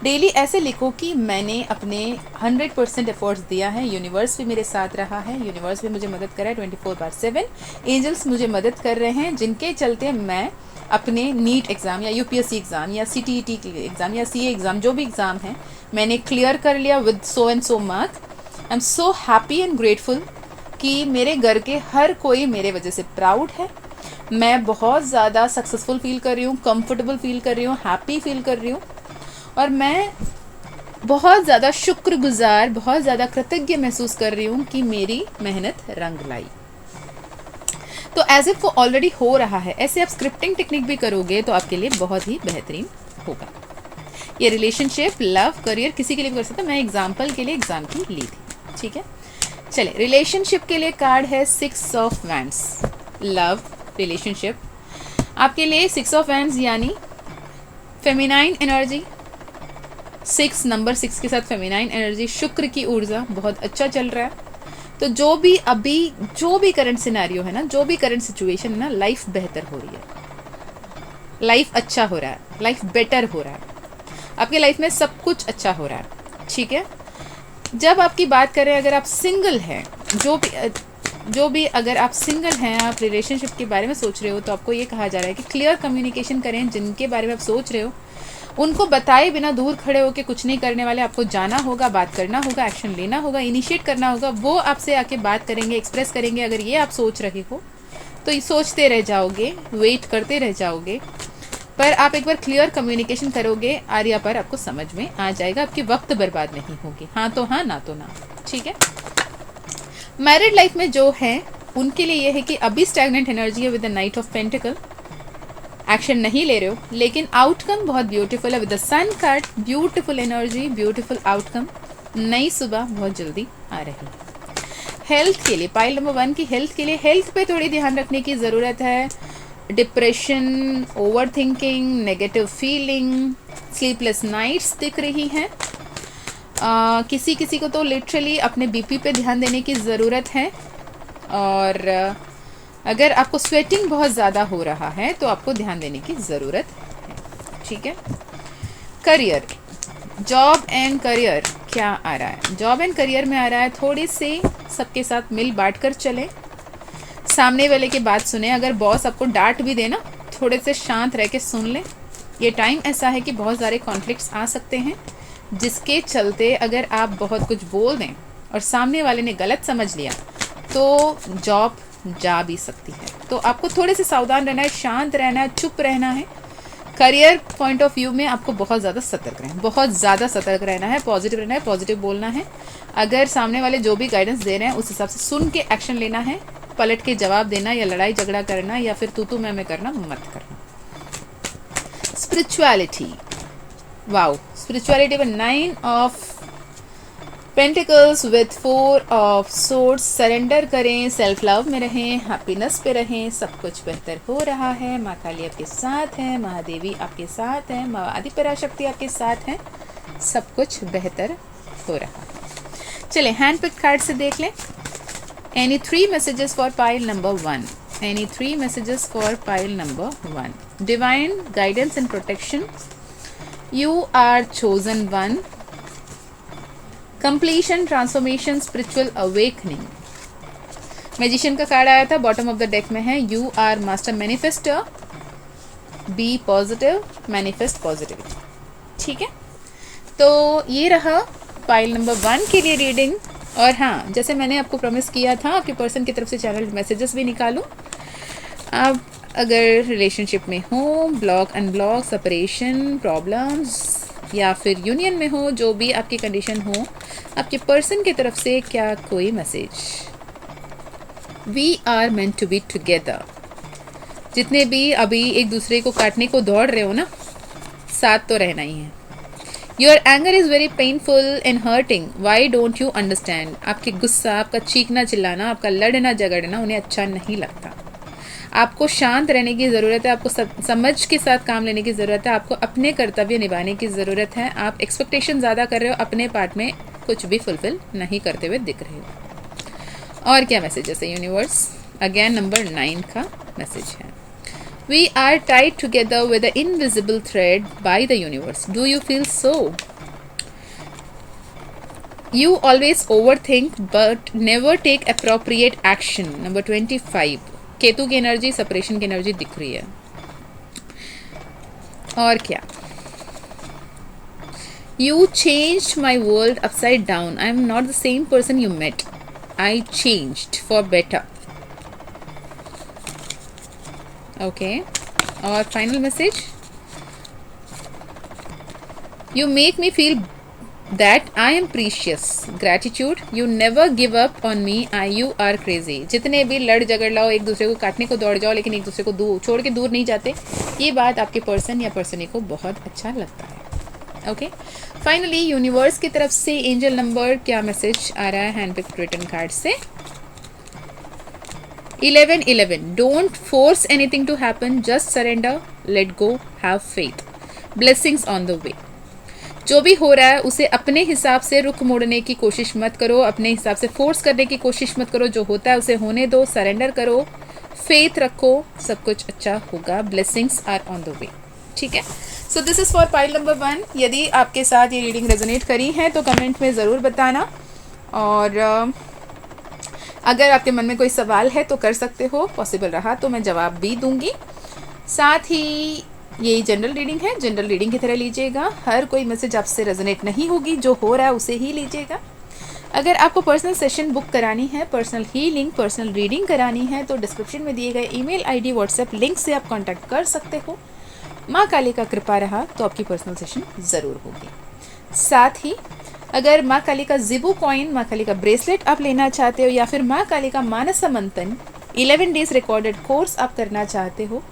डेली ऐसे लिखो कि मैंने अपने 100% एफर्ट्स दिया है, यूनिवर्स भी मेरे साथ रहा है, यूनिवर्स भी मुझे मदद कर रहा है 24/7, एंजल्स मुझे मदद कर रहे हैं, जिनके चलते मैं अपने नीट एग्ज़ाम या यूपीएससी एग्ज़ाम या सीटीईटी एग्ज़ाम या सीए एग्ज़ाम, जो भी एग्ज़ाम है, मैंने क्लियर कर लिया with so and so mark. I am so happy and grateful कि मेरे घर के हर कोई मेरे वजह से प्राउड है. मैं बहुत ज़्यादा सक्सेसफुल फील कर रही हूँ, कंफर्टेबल फील कर रही हूँ, हैप्पी फील कर रही हूँ, और मैं बहुत ज़्यादा शुक्रगुजार, बहुत ज़्यादा कृतज्ञ महसूस कर रही हूँ कि मेरी मेहनत रंग लाई। तो एज इफ वो ऑलरेडी हो रहा है, ऐसे आप स्क्रिप्टिंग टेक्निक भी करोगे तो आपके लिए बहुत ही बेहतरीन होगा। ये रिलेशनशिप, लव, करियर किसी के लिए भी कर सकता है, मैं एग्जाम्पल के लिए एग्जाम की ली थी, ठीक है। चले, रिलेशनशिप के लिए कार्ड है 6 ऑफ वैंड्स। लव, रिलेशनशिप आपके लिए 6 ऑफ वैंड्स यानी फेमिनाइन एनर्जी, 6 नंबर 6 के साथ फेमिनाइन एनर्जी, शुक्र की ऊर्जा बहुत अच्छा चल रहा है। तो जो भी करंट सिनेरियो है ना, जो भी करंट सिचुएशन है ना, लाइफ बेहतर हो रही है, लाइफ अच्छा हो रहा है, लाइफ बेटर हो रहा है, आपके लाइफ में सब कुछ अच्छा हो रहा है, ठीक है। जब आपकी बात करें, अगर आप सिंगल हैं, जो भी अगर आप सिंगल हैं, आप रिलेशनशिप के बारे में सोच रहे हो, तो आपको ये कहा जा रहा है कि क्लियर कम्युनिकेशन करें। जिनके बारे में आप सोच रहे हो उनको बताए बिना दूर खड़े होकर कुछ नहीं करने वाले, आपको जाना होगा, बात करना होगा, एक्शन लेना होगा, इनिशिएट करना होगा। वो आपसे आके बात करेंगे, एक्सप्रेस करेंगे। अगर ये आप सोच रहे हो तो ये सोचते रह जाओगे, वेट करते रह जाओगे, पर आप एक बार क्लियर कम्युनिकेशन करोगे, आर्या पर आपको समझ में आ जाएगा, आपकी वक्त बर्बाद नहीं होगी। हाँ तो हाँ, ना तो ना, ठीक है। मैरिड लाइफ में जो है उनके लिए ये है कि अभी स्टैग्नेंट एनर्जी है with the knight of pentacle, action नहीं ले रहे हो, लेकिन आउटकम बहुत ब्यूटीफुल है with the sun card, beautiful energy, beautiful outcome, नई सुबह बहुत जल्दी आ रही है। हेल्थ के लिए, पाइल नंबर 1 की हेल्थ के लिए, हेल्थ पे थोड़ी ध्यान रखने की ज़रूरत है। Depression, over thinking, negative feeling, sleepless nights दिख रही हैं। किसी किसी को तो लिटरली अपने बीपी पे ध्यान देने की ज़रूरत है। और अगर आपको स्वेटिंग बहुत ज़्यादा हो रहा है तो आपको ध्यान देने की ज़रूरत है, ठीक है। करियर, जॉब एंड करियर क्या आ रहा है? जॉब एंड करियर में आ रहा है थोड़ी से सबके साथ मिल बांट कर चलें, सामने वाले की बात सुने। अगर बॉस आपको डांट भी देना, थोड़े से शांत रह के सुन लें। ये टाइम ऐसा है कि बहुत सारे कॉन्फ्लिक्ट्स आ सकते हैं, जिसके चलते अगर आप बहुत कुछ बोल दें और सामने वाले ने गलत समझ लिया तो जॉब जा भी सकती है। तो आपको थोड़े से सावधान रहना है, शांत रहना है, चुप रहना है। करियर पॉइंट ऑफ व्यू में आपको बहुत ज़्यादा सतर्क रहना है, बहुत ज़्यादा सतर्क रहना है, पॉजिटिव रहना है, पॉजिटिव बोलना है। अगर सामने वाले जो भी गाइडेंस दे रहे हैं उस हिसाब से सुन के एक्शन लेना है। पलट के जवाब देना या लड़ाई झगड़ा करना या फिर तू मैं करना मत करना। स्पिरिचुअलिटी, वाओ, स्पिरिचुअलिटी में 9 of pentacles with 4 of swords. Surrender करें, सेल्फ लव में रहें, हैप्पीनेस पे रहें, सब कुछ बेहतर हो रहा है। माँ काली आपके साथ हैं, महादेवी आपके साथ हैं, माँ आदि पराशक्ति आपके साथ हैं, सब कुछ बेहतर हो रहा है। चले हैंड पिक कार्ड से देख लें। Any 3 messages for pile number 1? Any 3 messages for pile number 1? Divine guidance and protection. You are chosen one. Completion, transformation, spiritual awakening. Magician का कार्ड आया था, बॉटम ऑफ द डेक में है। You are master manifester. Be positive, manifest positivity. ठीक है, तो ये रहा पाइल नंबर 1 के लिए रीडिंग। और हाँ, जैसे मैंने आपको प्रॉमिस किया था, आपके पर्सन की तरफ से चैनल मैसेजेस भी निकालूं। आप अगर रिलेशनशिप में हो, ब्लॉक अनब्लॉक, सेपरेशन, प्रॉब्लम्स या फिर यूनियन में हो, जो भी आपकी कंडीशन हो, आपके पर्सन की तरफ से क्या कोई message? We are meant to be together. जितने भी अभी एक दूसरे को काटने को दौड़ रहे हो ना, साथ तो रहना ही है। Your anger is very painful and hurting. Why don't you understand? आपके गुस्सा, आपका चीखना चिल्लाना, आपका लड़ना झगड़ना उन्हें अच्छा नहीं लगता। आपको शांत रहने की ज़रूरत है, आपको समझ के साथ काम लेने की ज़रूरत है, आपको अपने कर्तव्य निभाने की ज़रूरत है। आप एक्सपेक्टेशन ज़्यादा कर रहे हो, अपने पार्ट में कुछ भी फुलफिल नहीं करते हुए दिख रहे हो। और क्या मैसेजेस है यूनिवर्स? अगेन नंबर 9 का मैसेज है। We are tied together with an invisible thread by the universe. Do you feel so? You always overthink but never take appropriate action. Number 25. Ketu की एनर्जी, सेपरेशन की energy दिख रही है। और क्या? You changed my world upside down. I am not the same person you met. I changed for better. Okay, और final message, you make me feel that I am precious, gratitude, you never give up on me, I you are crazy. जितने भी लड़ झगड़ लाओ, एक दूसरे को काटने को दौड़ जाओ, लेकिन एक दूसरे को दूर छोड़ के दूर नहीं जाते, ये बात आपके पर्सन या पर्सनी को बहुत अच्छा लगता है। ओके, फाइनली यूनिवर्स की तरफ से एंजल नंबर क्या मैसेज आ रहा है हैंड पिक रिटर्न कार्ड से? 1111, don't force anything to happen, just surrender, let go, have faith, blessings on the way. जो भी हो रहा है उसे अपने हिसाब से रुख मोड़ने की कोशिश मत करो, अपने हिसाब से फोर्स करने की कोशिश मत करो, जो होता है उसे होने दो, सरेंडर करो, फेथ रखो, सब कुछ अच्छा होगा, blessings are on the way. ठीक है, so this is for pile number 1। यदि आपके साथ ये रीडिंग रेजोनेट करी है तो कमेंट में ज़रूर बताना, और अगर आपके मन में कोई सवाल है तो कर सकते हो, पॉसिबल रहा तो मैं जवाब भी दूंगी। साथ ही ये जनरल रीडिंग है, जनरल रीडिंग की तरह लीजिएगा, हर कोई मैसेज आपसे रेजोनेट नहीं होगी, जो हो रहा है उसे ही लीजिएगा। अगर आपको पर्सनल सेशन बुक करानी है, पर्सनल हीलिंग, पर्सनल रीडिंग करानी है तो डिस्क्रिप्शन में दिए गए ईमेल आईडी व्हाट्सएप लिंक से आप कांटेक्ट कर सकते हो। माँ काली का कृपा रहा तो आपकी पर्सनल सेशन ज़रूर होगी। साथ ही अगर माँ काली का जिबू कॉइन, माँ काली का ब्रेसलेट आप लेना चाहते हो, या फिर माँ काली का मानस मंथन 11 डेज रिकॉर्डेड कोर्स आप करना चाहते हो,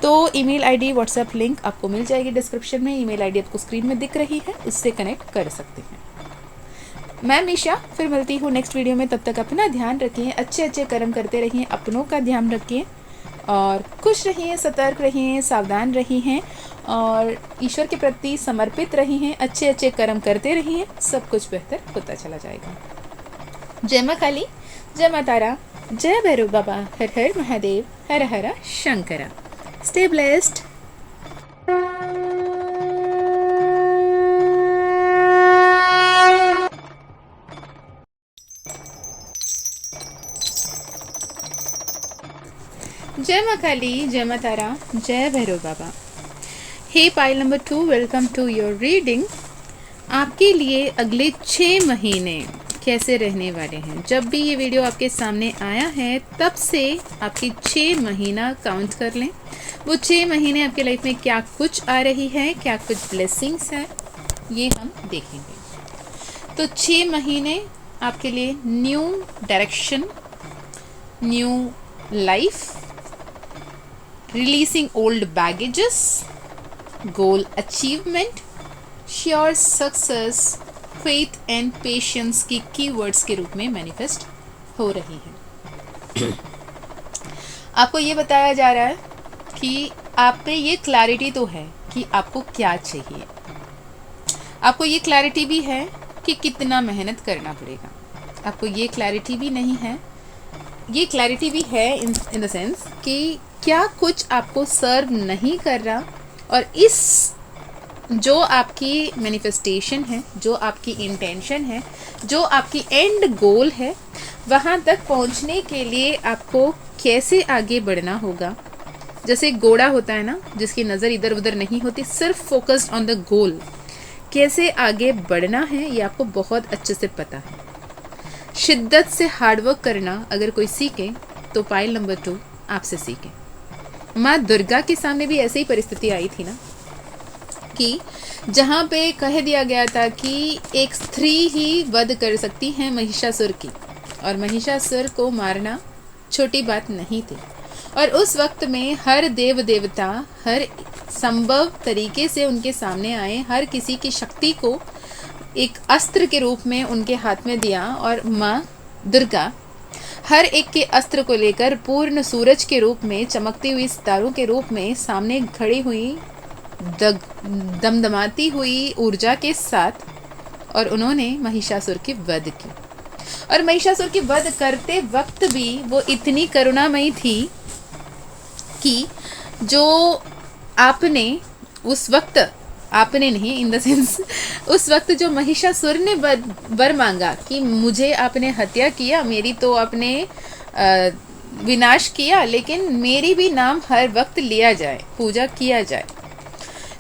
तो ईमेल आईडी व्हाट्सएप लिंक आपको मिल जाएगी डिस्क्रिप्शन में। ईमेल आईडी आपको स्क्रीन में दिख रही है, उससे कनेक्ट कर सकते हैं। मैं मीशा फिर मिलती हूँ नेक्स्ट वीडियो में। तब तक अपना ध्यान रखिए, अच्छे अच्छे कर्म करते रहिए, अपनों का ध्यान रखिए और खुश रहिए, सतर्क रहिए, सावधान रहिए और ईश्वर के प्रति समर्पित रहिए, अच्छे अच्छे कर्म करते रहिए, सब कुछ बेहतर होता चला जाएगा। जय माँ काली, जय माँ तारा, जय भैरव बाबा, हर हर महादेव, हर हर शंकरा। Stay blessed. जय माँ काली, जय माँ तारा, जय Bhairav Baba. Hey pile number 2, welcome to your reading. आपके लिए अगले 6 महीने कैसे रहने वाले हैं। जब भी ये वीडियो आपके सामने आया है तब से आपकी 6 महीना काउंट कर लें। वो 6 महीने आपके लाइफ में क्या कुछ आ रही है, क्या कुछ ब्लेसिंग्स है, ये हम देखेंगे। तो 6 महीने आपके लिए new direction, new life, releasing old baggages, goal achievement, sure success, faith and patience की कीवर्ड्स के रूप में मैनिफेस्ट हो रही है। आपको ये बताया जा रहा है कि आप पे ये क्लैरिटी तो है कि आपको क्या चाहिए, आपको ये क्लैरिटी भी है कि कितना मेहनत करना पड़ेगा, आपको ये क्लैरिटी भी नहीं है, ये क्लैरिटी भी है इन द सेंस कि क्या कुछ आपको सर्व नहीं कर रहा, और इस जो आपकी मैनिफेस्टेशन है, जो आपकी इंटेंशन है, जो आपकी एंड गोल है, वहाँ तक पहुँचने के लिए आपको कैसे आगे बढ़ना होगा। जैसे एक घोड़ा होता है ना, जिसकी नज़र इधर उधर नहीं होती, सिर्फ फोकस्ड ऑन द गोल, कैसे आगे बढ़ना है ये आपको बहुत अच्छे से पता है। शिद्दत से हार्डवर्क करना अगर कोई सीखे तो पाइल नंबर 2 आपसे सीखे। माँ दुर्गा के सामने भी ऐसी ही परिस्थिति आई थी ना, कि जहाँ पे कह दिया गया था कि एक स्त्री ही वध कर सकती है महिषासुर की, और महिषासुर को मारना छोटी बात नहीं थी। और उस वक्त में हर देव देवता हर संभव तरीके से उनके सामने आए, हर किसी की शक्ति को एक अस्त्र के रूप में उनके हाथ में दिया, और माँ दुर्गा हर एक के अस्त्र को लेकर पूर्ण सूरज के रूप में, चमकती हुई सितारों के रूप में सामने खड़ी हुई, दमदमाती हुई ऊर्जा के साथ, और उन्होंने महिषासुर की वध की। और महिषासुर की वध करते वक्त भी वो इतनी करुणामयी थी कि जो आपने उस वक्त, आपने नहीं इन द सेंस, उस वक्त जो महिषासुर ने वर मांगा कि मुझे आपने हत्या किया, मेरी तो आपने विनाश किया, लेकिन मेरी भी नाम हर वक्त लिया जाए, पूजा किया जाए।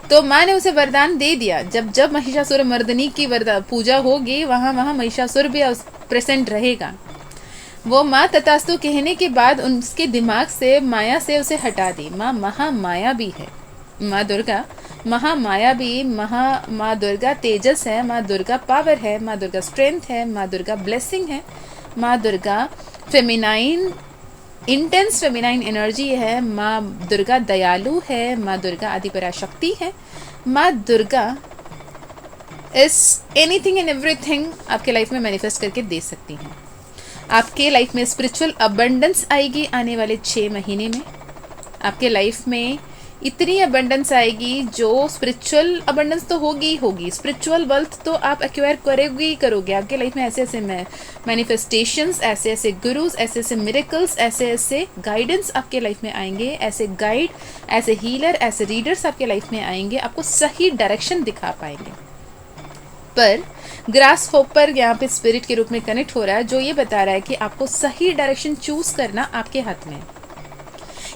तो माँ ने उसे वरदान दे दिया, जब जब महिषासुर मर्दनी की पूजा होगी वहाँ वहाँ महिषासुर भी प्रेजेंट रहेगा। वो माँ तथास्तु कहने के बाद उसके दिमाग से, माया से उसे हटा दी। माँ महामाया भी है, माँ दुर्गा महामाया भी माँ दुर्गा तेजस है, माँ दुर्गा पावर है, माँ दुर्गा स्ट्रेंथ है, माँ दुर्गा ब्लेसिंग है, माँ Durga feminine intense feminine energy है, माँ दुर्गा दयालु है, माँ दुर्गा आदिपराशक्ति है, माँ दुर्गा इस एनीथिंग एंड एवरीथिंग आपके लाइफ में मैनिफेस्ट करके दे सकती हैं। आपके लाइफ में स्पिरिचुअल अबंडेंस आएगी आने वाले 6 महीने में। आपके लाइफ में इतनी अबंडेंस आएगी, जो स्पिरिचुअल अबंडेंस तो होगी ही होगी, स्पिरिचुअल वेल्थ तो आप एक्वायर करोगे ही करोगे। आपके लाइफ में ऐसे ऐसे मैनिफेस्टेशंस, ऐसे ऐसे गुरुज, ऐसे ऐसे मिरेकल्स, ऐसे ऐसे गाइडेंस आपके लाइफ में आएंगे, ऐसे गाइड, ऐसे हीलर, ऐसे रीडर्स आपके लाइफ में आएंगे, आपको सही डायरेक्शन दिखा पाएंगे। पर ग्रास होपर यहाँ पे स्पिरिट के रूप में कनेक्ट हो रहा है, जो ये बता रहा है कि आपको सही डायरेक्शन चूज करना आपके हाथ में है।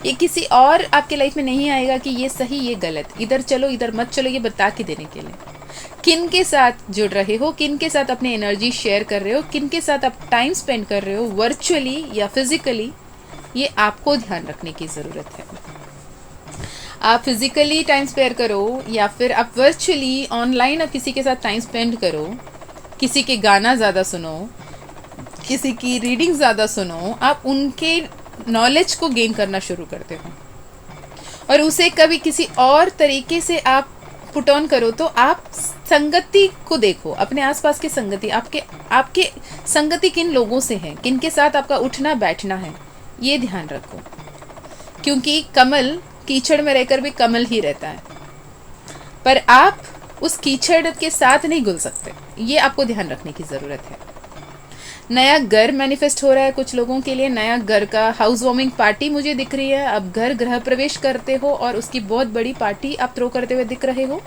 ये किसी और आपके लाइफ में नहीं आएगा कि ये सही ये गलत, इधर चलो इधर मत चलो, ये बता के देने के लिए। किन के साथ जुड़ रहे हो, किन के साथ अपनी एनर्जी शेयर कर रहे हो, किन के साथ आप टाइम स्पेंड कर रहे हो, वर्चुअली या फिजिकली, ये आपको ध्यान रखने की ज़रूरत है। आप फिजिकली टाइम स्पेयर करो या फिर आप वर्चुअली ऑनलाइन आप किसी के साथ टाइम स्पेंड करो, किसी के गाना ज़्यादा सुनो, किसी की रीडिंग ज़्यादा सुनो, आप उनके नॉलेज को गेन करना शुरू करते हो और उसे कभी किसी और तरीके से आप पुट ऑन करो, तो आप संगति को देखो, अपने आसपास की संगति, आपके संगति किन लोगों से है, किन के साथ आपका उठना बैठना है, ये ध्यान रखो। क्योंकि कमल कीचड़ में रहकर भी कमल ही रहता है, पर आप उस कीचड़ के साथ नहीं घुल सकते, ये आपको ध्यान रखने की ज़रूरत है। नया घर मैनिफेस्ट हो रहा है कुछ लोगों के लिए, नया घर का हाउस वार्मिंग पार्टी मुझे दिख रही है। आप घर गृह प्रवेश करते हो और उसकी बहुत बड़ी पार्टी आप थ्रो करते हुए दिख रहे हो,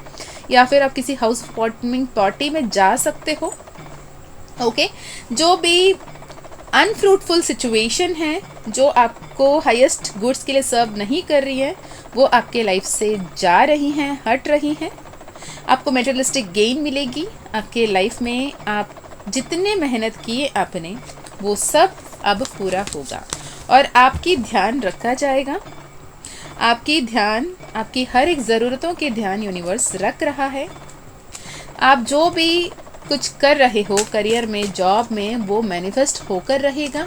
या फिर आप किसी हाउस वार्मिंग पार्टी में जा सकते हो। ओके, जो भी अनफ्रूटफुल सिचुएशन है, जो आपको हाईएस्ट गुड्स के लिए सर्व नहीं कर रही है, वो आपके लाइफ से जा रही हैं, हट रही हैं। आपको मेटेरियलिस्टिक गेन मिलेगी आपके लाइफ में। आप जितने मेहनत किए आपने, वो सब अब पूरा होगा और आपकी ध्यान रखा जाएगा। आपकी हर एक ज़रूरतों के ध्यान यूनिवर्स रख रहा है। आप जो भी कुछ कर रहे हो करियर में, जॉब में, वो मैनिफेस्ट होकर रहेगा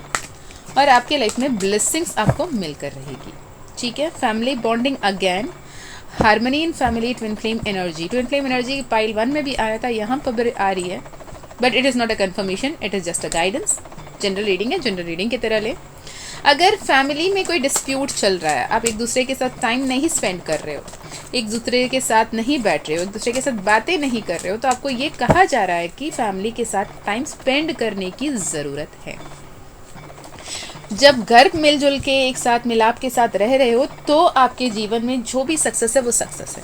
और आपके लाइफ में ब्लेसिंग्स आपको मिलकर रहेगी। ठीक है, family bonding again, harmony in family, twin flame energy pile 1 में भी आया था, यहाँ पर आ रही है, but it is not a conformation, it is just a guidance. General reading है, जनरल रीडिंग की तरह ले। अगर फैमिली में कोई डिस्प्यूट चल रहा है, आप एक दूसरे के साथ टाइम नहीं स्पेंड कर रहे हो, एक दूसरे के साथ नहीं बैठ रहे हो, एक दूसरे के साथ बातें नहीं कर रहे हो, तो आपको ये कहा जा रहा है कि फैमिली के साथ टाइम स्पेंड करने की ज़रूरत है। जब घर मिलजुल के एक साथ मिलाप के साथ रह रहे हो, तो आपके जीवन में जो भी सक्सेस है वो सक्सेस है।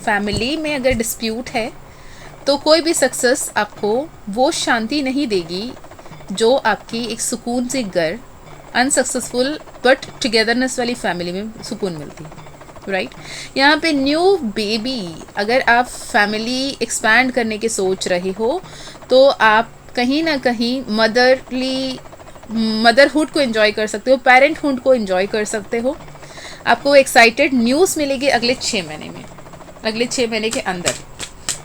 फैमिली में अगर डिस्प्यूट है तो कोई भी सक्सेस आपको वो शांति नहीं देगी जो आपकी एक सुकून से घर, अनसक्सेसफुल बट टुगेदरनेस वाली फैमिली में सुकून मिलती है। राइट, यहाँ पे न्यू बेबी, अगर आप फैमिली एक्सपैंड करने के सोच रहे हो, तो आप कहीं ना कहीं मदरहुड को एंजॉय कर सकते हो, पेरेंटहुड को एंजॉय कर सकते हो। आपको एक्साइटेड न्यूज़ मिलेगी अगले 6 महीने में, अगले 6 महीने के अंदर।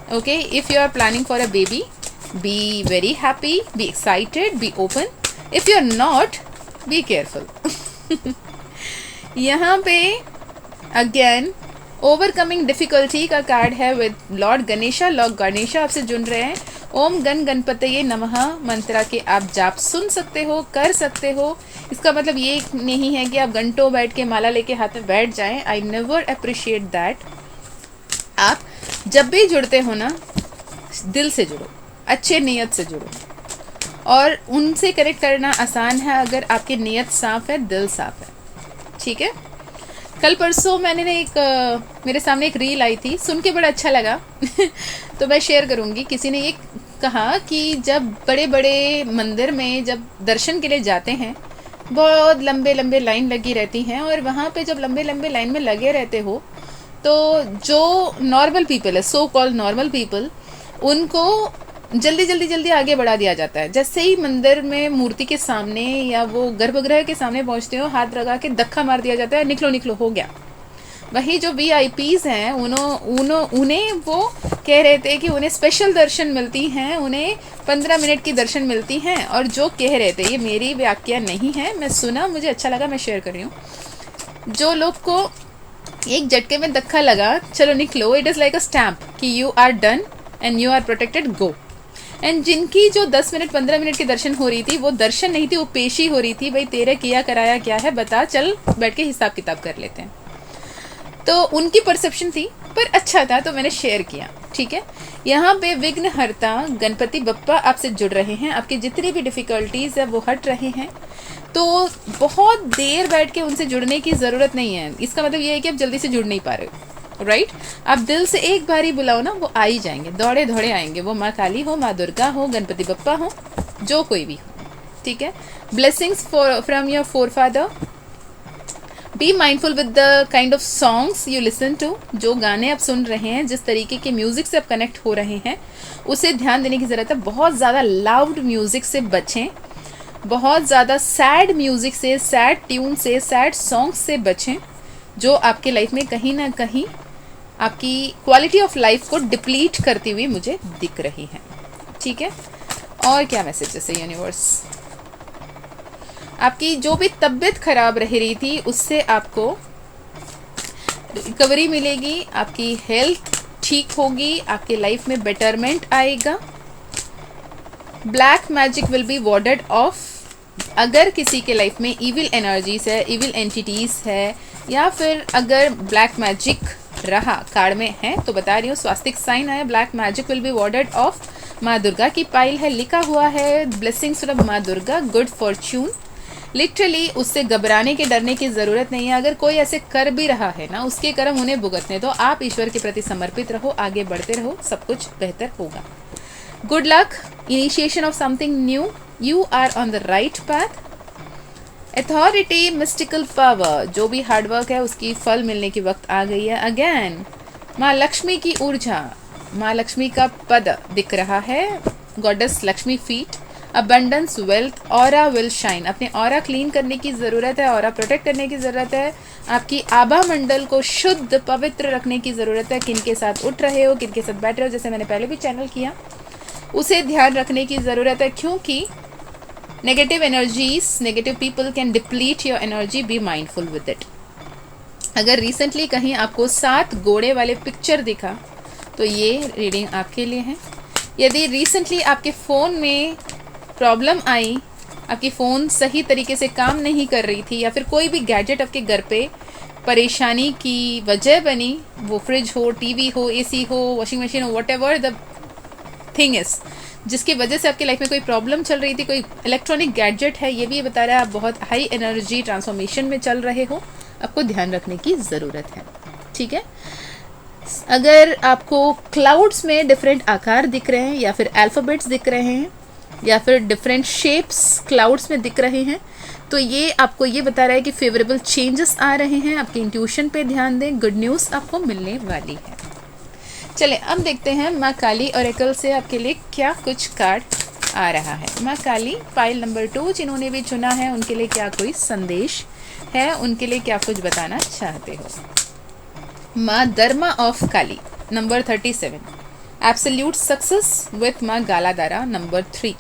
Okay, if you are planning for a baby, be very happy, be excited, be open. If you are not, be careful. यहाँ पे अगेन ओवरकमिंग डिफिकल्टी का कार्ड है with lord Ganesha. Lord Ganesha आपसे जुड़ रहे हैं। ओम गण गणपतये नमः मंत्रा के आप जाप सुन सकते हो, कर सकते हो। इसका मतलब ये नहीं है कि आप घंटों बैठ के माला लेके हाथ में बैठ जाएं। I never appreciate that. आप जब भी जुड़ते हो ना, दिल से जुड़ो, अच्छे नीयत से जुड़ो, और उनसे कनेक्ट करना आसान है अगर आपकी नीयत साफ़ है, दिल साफ़ है। ठीक है, कल परसों मैंने मेरे सामने एक रील आई थी, सुन के बड़ा अच्छा लगा तो मैं शेयर करूँगी। किसी ने ये कहा कि जब बड़े बड़े मंदिर में जब दर्शन के लिए जाते हैं, बहुत लंबे लंबे लाइन लगी रहती हैं, और वहाँ पे जब लंबे लंबे लाइन में लगे रहते हो, तो जो नॉर्मल पीपल है, सो कॉल्ड नॉर्मल पीपल, उनको जल्दी आगे बढ़ा दिया जाता है। जैसे ही मंदिर में मूर्ति के सामने या वो गर्भगृह के सामने पहुंचते हो, हाथ लगा के धक्का मार दिया जाता है, निकलो निकलो, हो गया। वही जो VIPs हैं उन्हें वो कह रहे थे कि उन्हें स्पेशल दर्शन मिलती हैं, उन्हें 15 मिनट की दर्शन मिलती हैं। और जो कह रहे थे, ये मेरी व्याख्या नहीं है, मैं सुना, मुझे अच्छा लगा, मैं शेयर कर रही हूँ। जो लोग को एक झटके में धक्का लगा, चलो निकलो, it is like a stamp कि you are done and you are protected, go. And जिनकी जो 10 मिनट 15 मिनट की दर्शन हो रही थी, वो दर्शन नहीं थी, वो पेशी हो रही थी। भाई तेरे किया कराया क्या है बता, चल बैठ के हिसाब किताब कर लेते हैं। तो उनकी परसेप्शन थी, पर अच्छा था तो मैंने शेयर किया। ठीक है, यहाँ पे विघ्नहर्ता गणपति बप्पा आपसे जुड़ रहे हैं, आपकी जितनी भी डिफ़िकल्टीज़ है वो हट रहे हैं। तो बहुत देर बैठ के उनसे जुड़ने की ज़रूरत नहीं है। इसका मतलब ये है कि आप जल्दी से जुड़ नहीं पा रहे हो, राइट। आप दिल से एक बार ही बुलाओ ना, वो आ ही जाएंगे, दौड़े दौड़े आएंगे। वो माँ काली हो, माँ दुर्गा हो, गणपति बप्पा हो, जो कोई भी हो। ठीक है, blessings from your forefather. Be mindful with the kind of songs you listen to. जो गाने आप सुन रहे हैं, जिस तरीके के म्यूज़िक से आप कनेक्ट हो रहे हैं, उसे ध्यान देने की ज़रूरत है। बहुत ज़्यादा लाउड म्यूज़िक से बचें, बहुत ज़्यादा सैड म्यूज़िक से, सैड ट्यून से, सैड सॉन्ग्स से बचें, जो आपके लाइफ में कहीं ना कहीं आपकी क्वालिटी ऑफ लाइफ को डिप्लीट करती हुई मुझे दिख रही है। ठीक है, और क्या मैसेजेस है यूनिवर्स? आपकी जो भी तबीयत खराब रह रही थी, उससे आपको रिकवरी मिलेगी, आपकी हेल्थ ठीक होगी, आपके लाइफ में बेटरमेंट आएगा। Black magic will be warded off. अगर किसी के लाइफ में इविल एनर्जीज है, इविल एंटिटीज़ है, या फिर अगर ब्लैक मैजिक रहा कार्ड में है, तो बता रही हूँ, स्वास्तिक साइन आया, black magic will be warded off. Maa Durga की पाइल है, लिखा हुआ है ब्लेसिंग्स फ्रॉम माँ दुर्गा, गुड फॉर्च्यून। लिटरली उससे घबराने के, डरने की ज़रूरत नहीं है। अगर कोई ऐसे कर भी रहा है ना, उसके कर्म उन्हें भुगतने दो। आप ईश्वर के प्रति समर्पित रहो, आगे बढ़ते रहो, सब कुछ बेहतर होगा। Good luck, initiation of something new, you are on the right path. Authority, mystical power, जो भी हार्डवर्क है उसकी फल मिलने की वक्त आ गई है। अगेन माँ लक्ष्मी की ऊर्जा, माँ लक्ष्मी का पद दिख रहा है, goddess Lakshmi feet. Abundance, wealth, aura will shine. अपने ऑरा क्लीन करने की ज़रूरत है, ऑरा प्रोटेक्ट करने की ज़रूरत है। आपकी आभा मंडल को शुद्ध पवित्र रखने की ज़रूरत है। किन के साथ उठ रहे हो, किन के साथ बैठ रहे हो, जैसे मैंने पहले भी चैनल किया, उसे ध्यान रखने की ज़रूरत है, क्योंकि negative energies, negative people can deplete your energy, B mindful with it. अगर रिसेंटली कहीं आपको 7 घोड़े वाले पिक्चर दिखा, तो ये रीडिंग आपके लिए है। यदि रिसेंटली आपके फ़ोन में प्रॉब्लम आई, आपकी फ़ोन सही तरीके से काम नहीं कर रही थी, या फिर कोई भी गैजेट आपके घर पे परेशानी की वजह बनी, वो फ्रिज हो, टीवी हो, एसी हो, वॉशिंग मशीन हो, what ever the thing is, जिसकी वजह से आपकी लाइफ में कोई प्रॉब्लम चल रही थी, कोई इलेक्ट्रॉनिक गैजेट है, ये भी बता रहा है आप बहुत हाई एनर्जी ट्रांसफॉर्मेशन में चल रहे हो, आपको ध्यान रखने की ज़रूरत है। ठीक है, अगर आपको क्लाउड्स में डिफरेंट आकार दिख रहे हैं, या फिर अल्फ़ाबेट्स दिख रहे हैं, या फिर डिफरेंट शेप्स क्लाउड्स में दिख रहे हैं, तो ये आपको ये बता रहा है कि फेवरेबल चेंजेस आ रहे हैं। आपके इंट्यूशन पे ध्यान दें, गुड न्यूज़ आपको मिलने वाली है। चले अब देखते हैं माँ काली ऑरेकल से आपके लिए क्या कुछ कार्ड आ रहा है। माँ काली पाइल नंबर 2, जिन्होंने भी चुना है उनके लिए क्या कोई संदेश है, उनके लिए क्या कुछ बताना चाहते हो। Maa Dharma of Kali number 37, absolute success with Maa गालादारा नंबर 3,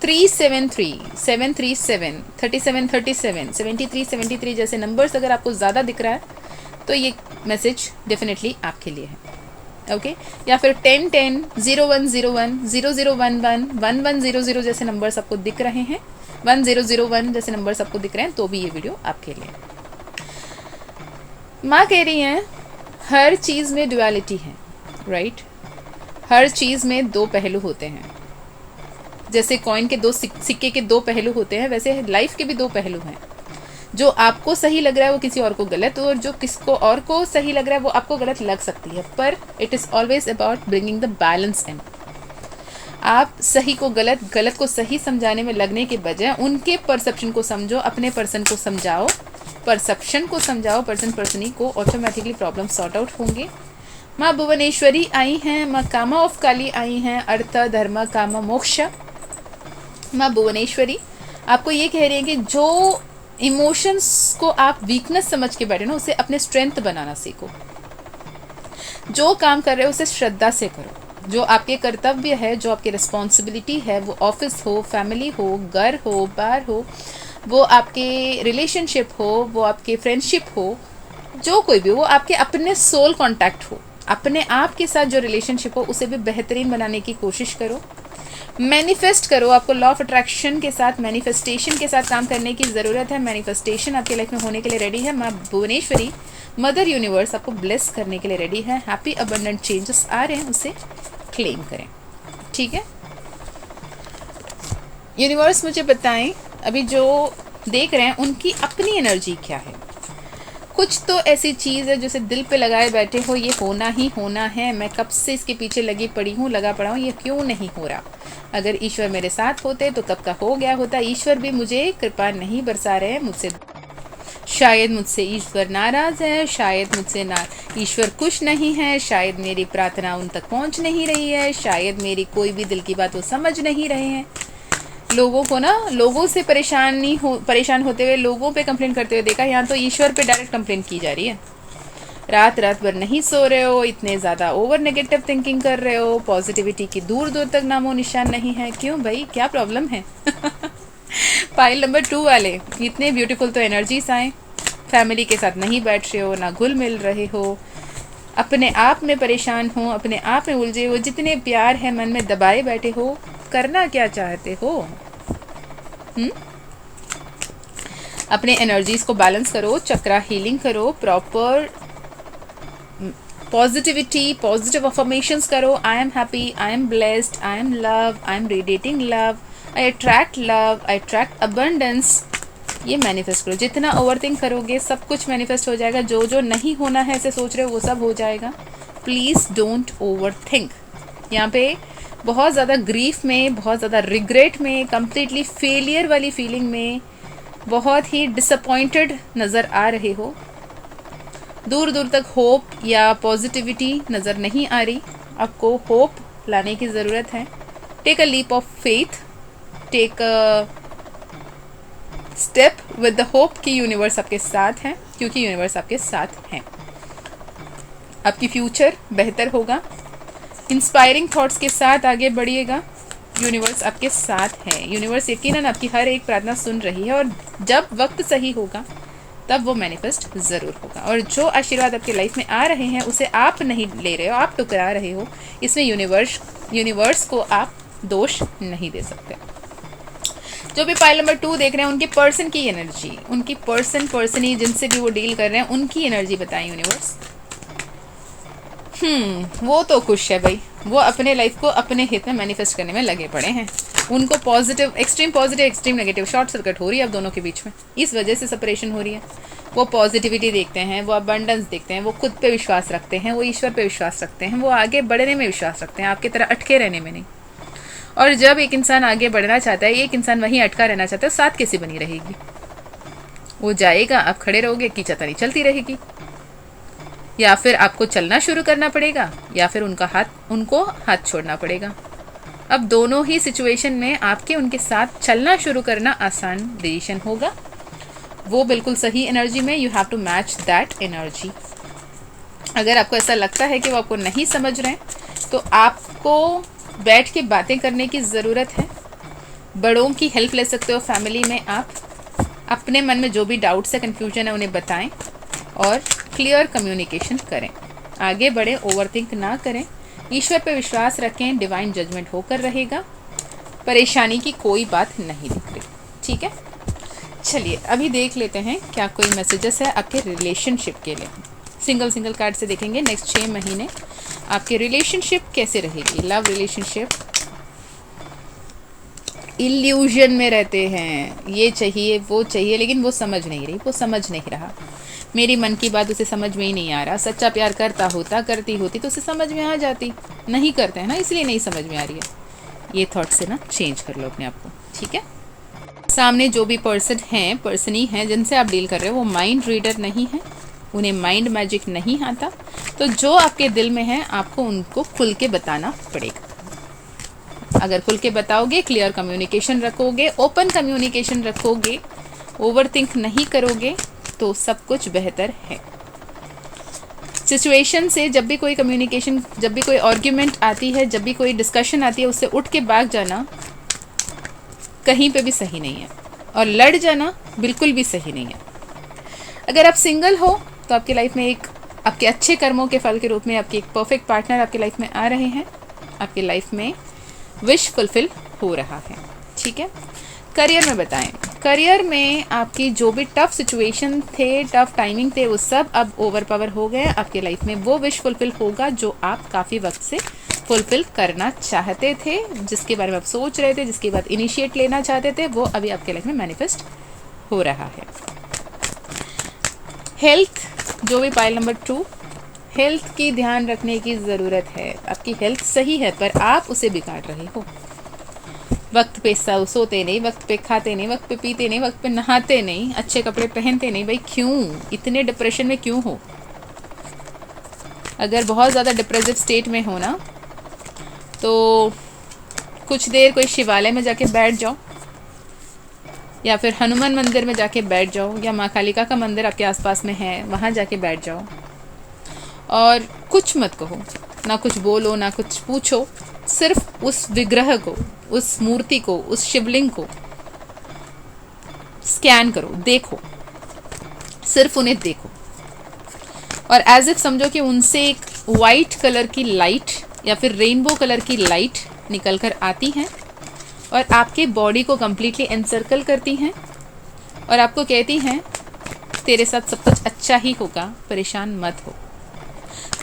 373, 737, 37, 37, 73, 73 जैसे नंबर्स अगर आपको ज़्यादा दिख रहा है, तो ये मैसेज डेफिनेटली आपके लिए है। ओके, या फिर 10, 10, 01, 01, 0011, 1100 जैसे नंबर्स आपको दिख रहे हैं, 1001 जैसे नंबर्स आपको दिख रहे हैं, तो भी ये वीडियो आपके लिए। माँ कह रही हैं हर चीज़ में ड्युअलिटी है, राइट। हर चीज़ में 2 पहलू होते हैं। जैसे कॉइन के 2 सिक्के के 2 पहलू होते हैं, वैसे लाइफ के भी 2 पहलू हैं। जो आपको सही लग रहा है वो किसी और को गलत, और जो किसको और को सही लग रहा है वो आपको गलत लग सकती है, पर it is always about bringing the balance इन। आप सही को गलत, गलत को सही समझाने में लगने के बजाय उनके परसेप्शन को समझो, अपने पर्सन को समझाओ, परसेप्शन को समझाओ, पर्सनी को, ऑटोमेटिकली प्रॉब्लम सॉर्ट आउट होंगे। माँ भुवनेश्वरी आई हैं, माँ कामा ऑफ काली आई हैं, अर्थ धर्म काम मोक्ष। माँ भुवनेश्वरी आपको ये कह रही है कि जो इमोशंस को आप वीकनेस समझ के बैठे ना, उसे अपने स्ट्रेंथ बनाना सीखो। जो काम कर रहे हो उसे श्रद्धा से करो। जो आपके कर्तव्य है, जो आपकी रिस्पॉन्सिबिलिटी है, वो ऑफिस हो, फैमिली हो, घर हो, बार हो, वो आपके रिलेशनशिप हो, वो आपके फ्रेंडशिप हो, जो कोई भी, वो आपके अपने सोल कांटेक्ट हो, अपने आप के साथ जो रिलेशनशिप हो उसे भी बेहतरीन बनाने की कोशिश करो। मैनिफेस्ट करो। आपको लॉ ऑफ अट्रैक्शन के साथ, मैनिफेस्टेशन के साथ काम करने की ज़रूरत है। मैनिफेस्टेशन आपके लाइफ में होने के लिए रेडी है। माँ भुवनेश्वरी, मदर यूनिवर्स आपको ब्लेस करने के लिए रेडी है। हैप्पी अबंडेंट चेंजेस आ रहे हैं, उसे क्लेम करें। ठीक है, यूनिवर्स मुझे बताएं अभी जो देख रहे हैं उनकी अपनी एनर्जी क्या है। कुछ तो ऐसी चीज़ है जिसे दिल पे लगाए बैठे हो, ये होना ही होना है, मैं कब से इसके पीछे लगी पड़ी हूँ, लगा पड़ा हूँ, ये क्यों नहीं हो रहा। अगर ईश्वर मेरे साथ होते तो कब का हो गया होता। ईश्वर भी मुझे कृपा नहीं बरसा रहे हैं मुझसे। शायद मुझसे ईश्वर नाराज़ है, शायद मुझसे ना ईश्वर खुश नहीं है, शायद मेरी प्रार्थना उन तक पहुँच नहीं रही है, शायद मेरी कोई भी दिल की बात वो समझ नहीं रहे हैं। लोगों को ना, लोगों से परेशान होते हुए, लोगों पे कंप्लेंट करते हुए देखा। यहाँ तो ईश्वर पे डायरेक्ट कंप्लेंट की जा रही है। रात रात भर नहीं सो रहे हो, इतने ज़्यादा ओवर नेगेटिव थिंकिंग कर रहे हो, पॉजिटिविटी की दूर दूर तक नामो निशान नहीं है। क्यों भाई, क्या प्रॉब्लम है? पाइल नंबर 2 वाले, इतने ब्यूटीफुल तो एनर्जीज आए। फैमिली के साथ नहीं बैठ रहे हो, ना घुल मिल रहे हो, अपने आप में परेशान हो, अपने आप में उलझे हो, जितने प्यार है मन में दबाए बैठे हो। करना क्या चाहते हो? अपने एनर्जीज को बैलेंस करो, चक्रा हीलिंग करो, प्रॉपर पॉजिटिविटी, पॉजिटिव अफर्मेशंस करो। I am happy, I am blessed, I M love, I am radiating love, I attract love, I attract abundance. ये मैनिफेस्ट करो। जितना ओवरथिंक करोगे सब कुछ मैनिफेस्ट हो जाएगा। जो जो नहीं होना है ऐसे सोच रहे हो वो सब हो जाएगा। Please don't over think. यहाँ पे बहुत ज़्यादा ग्रीफ में, बहुत ज़्यादा रिग्रेट में, कम्प्लीटली फेलियर वाली फीलिंग में, बहुत ही डिसअपॉइंटेड नज़र आ रहे हो। दूर दूर तक होप या पॉजिटिविटी नज़र नहीं आ रही। आपको होप लाने की ज़रूरत है। Take a leap of faith, take a step with the hope कि यूनिवर्स आपके साथ है, क्योंकि यूनिवर्स आपके साथ है। आपकी फ्यूचर बेहतर होगा। इंस्पायरिंग थॉट्स के साथ आगे बढ़िएगा। यूनिवर्स आपके साथ है। यूनिवर्स यकीनन आपकी हर एक प्रार्थना सुन रही है, और जब वक्त सही होगा तब वो मैनिफेस्ट ज़रूर होगा। और जो आशीर्वाद आपके लाइफ में आ रहे हैं उसे आप नहीं ले रहे हो, आप टुकरा रहे हो। इसमें यूनिवर्स को आप दोष नहीं दे सकते। जो भी पाइल नंबर 2 देख रहे हैं, उनके पर्सन की एनर्जी, उनकी पर्सनी जिनसे भी वो डील कर रहे हैं, उनकी एनर्जी बताएं यूनिवर्स। वो तो खुश है भाई, वो अपने लाइफ को अपने हित में मैनिफेस्ट करने में लगे पड़े हैं। उनको positive, extreme negative short circuit हो रही है अब दोनों के बीच में, इस वजह से सेपरेशन हो रही है। वो पॉजिटिविटी देखते हैं, वो अबंडेंस देखते हैं, वो खुद पे विश्वास रखते हैं, वो ईश्वर पे विश्वास रखते हैं, वो आगे बढ़ने में विश्वास रखते हैं, आपकी तरह अटके रहने में नहीं। और जब एक इंसान आगे बढ़ना चाहता है, एक इंसान वहीं अटका रहना चाहता है, साथ कैसे बनी रहेगी? वो जाएगा, आप खड़े रहोगे, की चतानी चलती रहेगी। या फिर आपको चलना शुरू करना पड़ेगा, या फिर उनको हाथ छोड़ना पड़ेगा। अब दोनों ही सिचुएशन में आपके उनके साथ चलना शुरू करना आसान डिसीजन होगा। वो बिल्कुल सही एनर्जी में, you have to match that energy. अगर आपको ऐसा लगता है कि वो आपको नहीं समझ रहे हैं तो आपको बैठ के बातें करने की ज़रूरत है। बड़ों की हेल्प ले सकते हो। फैमिली में आप अपने मन में जो भी डाउट्स है, कन्फ्यूजन है, उन्हें बताएं और क्लियर कम्युनिकेशन करें। आगे बढ़े, ओवरथिंक ना करें, ईश्वर पे विश्वास रखें, डिवाइन जजमेंट होकर रहेगा। परेशानी की कोई बात नहीं दिख रही। ठीक है, चलिए अभी देख लेते हैं क्या कोई मैसेजेस है आपके रिलेशनशिप के लिए। सिंगल कार्ड से देखेंगे नेक्स्ट 6 महीने आपके रिलेशनशिप कैसे रहेगी। लव रिलेशनशिप इल्यूजन में रहते हैं, ये चाहिए वो चाहिए, लेकिन वो समझ नहीं रही, वो समझ नहीं रहा। मेरी मन की बात उसे समझ में ही नहीं आ रहा। सच्चा प्यार करती होती तो उसे समझ में आ जाती। नहीं करते हैं ना, इसलिए नहीं समझ में आ रही है। ये थॉट से ना चेंज कर लो अपने आप को। ठीक है, सामने जो भी पर्सनी हैं जिनसे आप डील कर रहे हो, वो माइंड रीडर नहीं है, उन्हें माइंड मैजिक नहीं आता। तो जो आपके दिल में है आपको उनको खुल के बताना पड़ेगा। अगर खुल के बताओगे, क्लियर कम्युनिकेशन रखोगे, ओपन कम्युनिकेशन रखोगे, ओवर थिंक नहीं करोगे तो सब कुछ बेहतर है। सिचुएशन से जब भी कोई कम्युनिकेशन, जब भी कोई आर्ग्यूमेंट आती है, जब भी कोई डिस्कशन आती है, उससे उठ के भाग जाना कहीं पे भी सही नहीं है, और लड़ जाना बिल्कुल भी सही नहीं है। अगर आप सिंगल हो तो आपकी लाइफ में एक आपके अच्छे कर्मों के फल के रूप में आपकी एक परफेक्ट पार्टनर आपकी लाइफ में आ रहे हैं, आपकी लाइफ में विश फुलफिल हो रहा है। ठीक है, करियर में बताएं। करियर में आपकी जो भी टफ सिचुएशन थे, टफ टाइमिंग थे, वो सब अब ओवर पावर हो गए। आपकी लाइफ में वो विश फुलफिल होगा जो आप काफ़ी वक्त से फुलफिल करना चाहते थे, जिसके बारे में आप सोच रहे थे, जिसके बाद इनिशिएट लेना चाहते थे, वो अभी आपके लाइफ में मैनिफेस्ट हो रहा है। हेल्थ, जो भी पाइल नंबर 2, हेल्थ की ध्यान रखने की ज़रूरत है। आपकी हेल्थ सही है पर आप उसे बिगाड़ रहे हो। वक्त पे सोते नहीं, वक्त पे खाते नहीं, वक्त पे पीते नहीं, वक्त पे नहाते नहीं, अच्छे कपड़े पहनते नहीं। भाई क्यों इतने डिप्रेशन में क्यों हो? अगर बहुत ज़्यादा डिप्रेसिव स्टेट में हो ना, तो कुछ देर कोई शिवालय में जाके बैठ जाओ, या फिर हनुमान मंदिर में जाके बैठ जाओ, या माँ कालिका का मंदिर आपके आसपास में है वहाँ जाके बैठ जाओ, और कुछ मत कहो, ना कुछ बोलो, ना कुछ पूछो। सिर्फ उस विग्रह को, उस मूर्ति को, उस शिवलिंग को स्कैन करो, देखो, सिर्फ उन्हें देखो, और एज इफ समझो कि उनसे एक वाइट कलर की लाइट या फिर रेनबो कलर की लाइट निकल कर आती हैं और आपके बॉडी को कम्प्लीटली एनसर्कल करती हैं और आपको कहती हैं तेरे साथ सब कुछ अच्छा ही होगा, परेशान मत हो,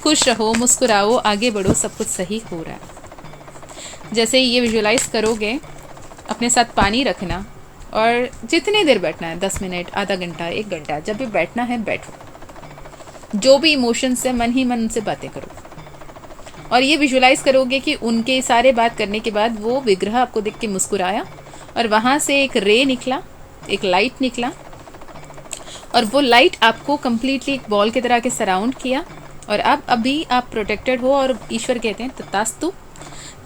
खुश रहो, मुस्कुराओ, आगे बढ़ो, सब कुछ सही हो रहा है। जैसे ये विजुलाइज करोगे, अपने साथ पानी रखना, और जितनी देर बैठना है, 10 मिनट, आधा घंटा, 1 घंटा, जब भी बैठना है बैठो। जो भी इमोशंस है मन ही मन उनसे बातें करो, और ये विजुलाइज करोगे कि उनके सारे बात करने के बाद वो विग्रह आपको देख के मुस्कुराया और वहाँ से एक रे निकला, एक लाइट निकला, और वो लाइट आपको कम्प्लीटली एक बॉल की तरह के सराउंड किया, और अब अभी आप प्रोटेक्टेड हो। और ईश्वर कहते हैं तथास्तु,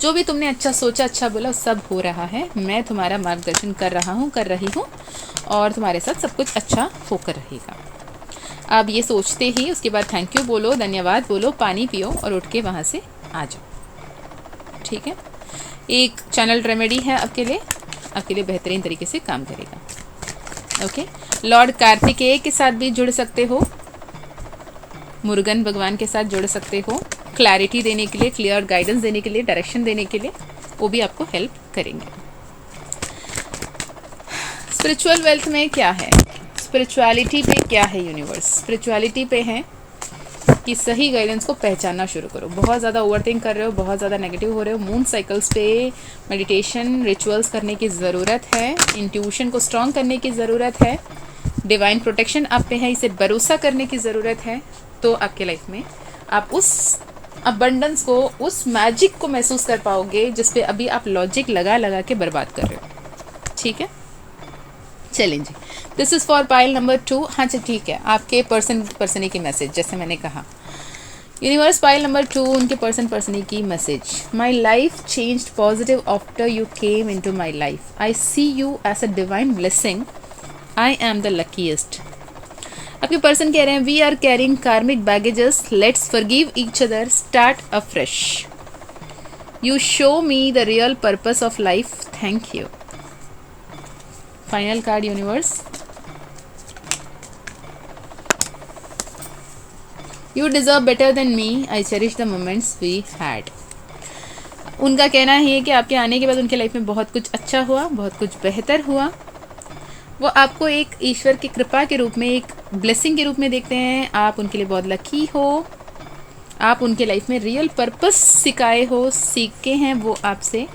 जो भी तुमने अच्छा सोचा, अच्छा बोला, सब हो रहा है। मैं तुम्हारा मार्गदर्शन कर रहा हूँ, कर रही हूँ, और तुम्हारे साथ सब कुछ अच्छा होकर रहेगा। अब ये सोचते ही उसके बाद थैंक यू बोलो, धन्यवाद बोलो, पानी पियो और उठ के वहाँ से आ जाओ। ठीक है, एक चैनल रेमेडी है आपके लिए बेहतरीन तरीके से काम करेगा। ओके, लॉर्ड कार्तिकेय के साथ भी जुड़ सकते हो, मुरुगन भगवान के साथ जुड़ सकते हो, क्लैरिटी देने के लिए, क्लियर गाइडेंस देने के लिए, डायरेक्शन देने के लिए, वो भी आपको हेल्प करेंगे। स्पिरिचुअल वेल्थ में क्या है, स्पिरिचुअलिटी पे क्या है यूनिवर्स? स्पिरिचुअलिटी पे है कि सही गाइडेंस को पहचानना शुरू करो। बहुत ज़्यादा ओवरथिंक कर रहे हो, बहुत ज़्यादा नेगेटिव हो रहे हो, मून साइकिल्स पे मेडिटेशन, रिचुअल्स करने की ज़रूरत है, इंट्यूशन को स्ट्रॉन्ग करने की ज़रूरत है, डिवाइन प्रोटेक्शन आप पे है, इसे भरोसा करने की ज़रूरत है। तो आपके लाइफ में आप उस अबंडेंस को, उस मैजिक को महसूस कर पाओगे जिस पे अभी आप लॉजिक लगा लगा के बर्बाद कर रहे हो। ठीक है, चलें जी, this is for pile number 2। हाँ जी, ठीक है, आपके पर्सनी की मैसेज, जैसे मैंने कहा, यूनिवर्स पाइल नंबर 2, उनके पर्सनी की मैसेज। My life changed positive after you came in to my life. I see you as a divine blessing. I am the luckiest. आपके पर्सन कह रहे हैं we are carrying karmic baggages, let's forgive each other, start afresh. You show me the real purpose of life, thank you. Final card universe, you deserve better than me, I cherish the moments we had. उनका कहना है कि आपके आने के बाद उनके life में बहुत कुछ अच्छा हुआ, बहुत कुछ बेहतर हुआ। वो आपको एक ईश्वर की कृपा के रूप में, एक ब्लेसिंग के रूप में देखते हैं। आप उनके लिए बहुत लकी हो, आप उनके लाइफ में रियल पर्पस सिखाए हो, सीखे हैं वो आपसे।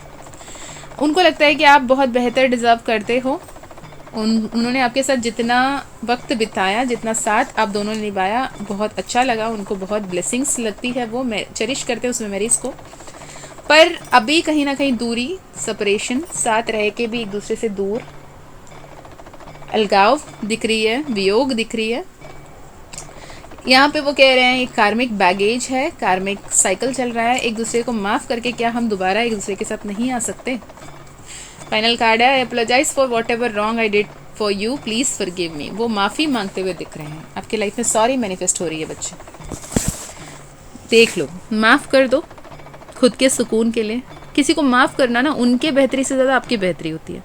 उनको लगता है कि आप बहुत बेहतर डिज़र्व करते हो। उन्होंने आपके साथ जितना वक्त बिताया, जितना साथ आप दोनों ने निभाया, बहुत अच्छा लगा उनको, बहुत ब्लेसिंग्स लगती है, वो चेरिश करते हैं उस मेमोरीज को। पर अभी कहीं ना कहीं दूरी, सेपरेशन, साथ रह के भी एक दूसरे से दूर, अलगाव दिख रही है, वियोग दिख रही है। यहाँ पे वो कह रहे हैं एक कार्मिक बैगेज है, कार्मिक साइकिल चल रहा है, एक दूसरे को माफ़ करके क्या हम दोबारा एक दूसरे के साथ नहीं आ सकते? फाइनल कार्ड है, I apologise for whatever wrong I did for you please forgive me. वो माफ़ी मांगते हुए दिख रहे हैं, आपकी लाइफ में सॉरी मैनिफेस्ट हो रही है बच्चे। देख लो, माफ़ कर दो खुद के सुकून के लिए। किसी को माफ़ करना ना उनके बेहतरी से ज़्यादा आपकी बेहतरी होती है।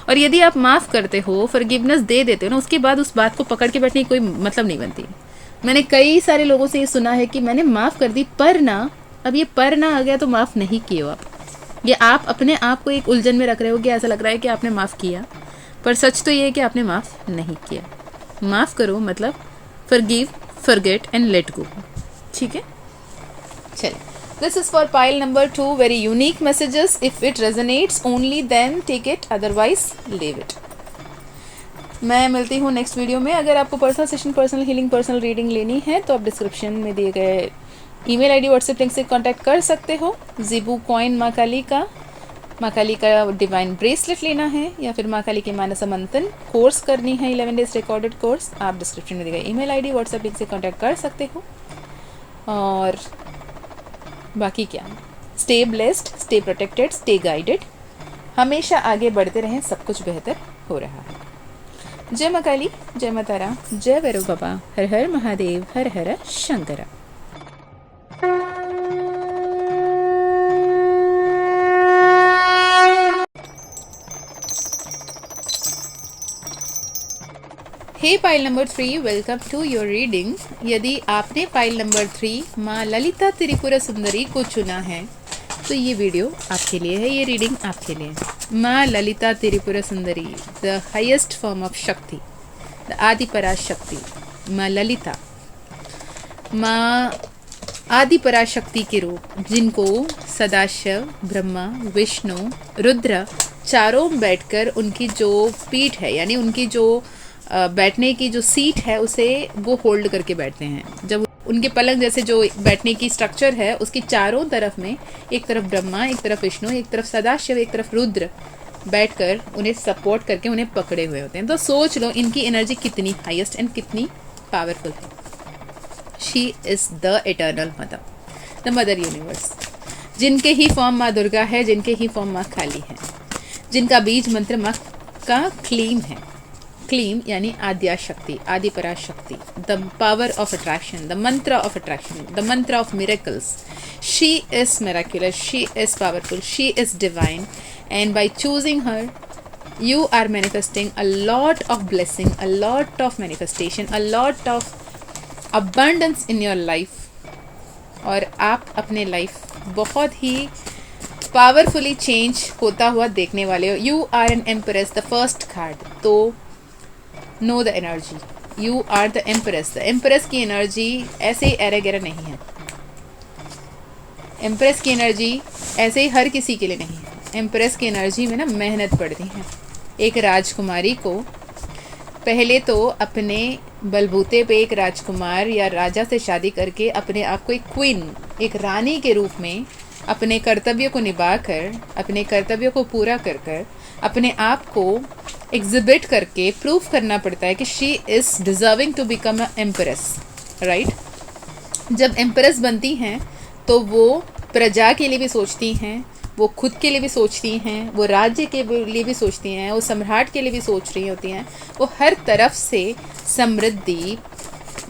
और यदि आप माफ़ करते हो, फॉरगिवनेस दे देते हो ना, उसके बाद उस बात को पकड़ के बैठने की कोई मतलब नहीं बनती। मैंने कई सारे लोगों से ये सुना है कि मैंने माफ़ कर दी, पर ना, अब ये पर ना आ गया तो माफ़ नहीं किए हो आप। ये आप अपने आप को एक उलझन में रख रहे हो कि ऐसा लग रहा है कि आपने माफ़ किया, पर सच तो ये है कि आपने माफ़ नहीं किया। माफ़ करो मतलब forgive, forget and let go. ठीक है, चलिए। This is for pile number 2, very unique messages. If it resonates only then take it, otherwise leave it. मैं मिलती हूँ नेक्स्ट वीडियो में। अगर आपको personal session, personal healing, personal reading लेनी है तो आप डिस्क्रिप्शन में दिए गए ईमेल आईडी, व्हाट्सएप लिंक से कांटेक्ट कर सकते हो। ज़ीबू कॉइन माँ काली का डिवाइन ब्रेसलेट लेना है या फिर माँ काली के मानसा मंथन कोर्स करनी है, 11 डेज रिकॉर्डेड कोर्स, आप डिस्क्रिप्शन में दिए गए ईमेल आईडी, व्हाट्सएप लिंक से कांटेक्ट कर सकते हो। और बाकी क्या, stay blessed, stay protected, stay guided. हमेशा आगे बढ़ते रहें, सब कुछ बेहतर हो रहा है। जय माँ काली, जय माँ तारा, जय भैरव बाबा, हर हर महादेव, हर हर Shankara. Hey pile number 3, welcome to your reading. यदि आपने पाइल नंबर 3 माँ ललिता त्रिपुरा सुंदरी को चुना है तो ये वीडियो आपके लिए है, ये रीडिंग आपके लिए है। माँ Lalita Tripura Sundari, the highest form of शक्ति, द आदि पराशक्ति, माँ ललिता, माँ आदि पराशक्ति के रूप, जिनको सदाशिव, ब्रह्मा, विष्णु, रुद्र चारों बैठकर उनकी जो पीठ है, यानी उनकी जो बैठने की जो सीट है उसे वो होल्ड करके बैठते हैं। जब उनके पलंग जैसे जो बैठने की स्ट्रक्चर है उसकी चारों तरफ में, एक तरफ ब्रह्मा, एक तरफ विष्णु, एक तरफ सदाशिव, एक तरफ रुद्र बैठकर उन्हें सपोर्ट करके उन्हें पकड़े हुए होते हैं। तो सोच लो इनकी एनर्जी कितनी हाईएस्ट एंड कितनी पावरफुल है। She is the eternal mother, the mother universe, जिनके ही फॉर्म माँ दुर्गा है, जिनके ही फॉर्म माँ काली है, जिनका बीज मंत्र माँ का क्लीम है। क्लीम यानी आद्या Shakti, Adi Parashakti, the power of attraction, the mantra of attraction, the mantra of miracles. She is miraculous, she is powerful, she is divine, and by choosing her you are manifesting a lot of blessing, a lot of manifestation, a lot of abundance in your life। और आप अपने life बहुत ही powerfully change होता हुआ देखने वाले हो। You are an empress, the first card. So know the energy, you are the empress. The empress की एनर्जी ऐसे ही एरे गैरा नहीं है। एम्प्रेस की एनर्जी ऐसे ही हर किसी के लिए नहीं है। एम्प्रेस की एनर्जी में ना मेहनत पड़ती है। एक राजकुमारी को पहले तो अपने बलबूते पे एक राजकुमार या राजा से शादी करके अपने आप को एक क्वीन, एक रानी के रूप में अपने कर्तव्यों को निभाकर, अपने कर्तव्यों को पूरा कर कर अपने आप को एग्जिबिट करके प्रूव करना पड़ता है कि she is deserving to become a empress, right. जब एम्प्रेस बनती हैं तो वो प्रजा के लिए भी सोचती हैं, वो खुद के लिए भी सोचती हैं, वो राज्य के लिए भी सोचती हैं, वो सम्राट के लिए भी सोच रही होती हैं। वो हर तरफ से समृद्धि,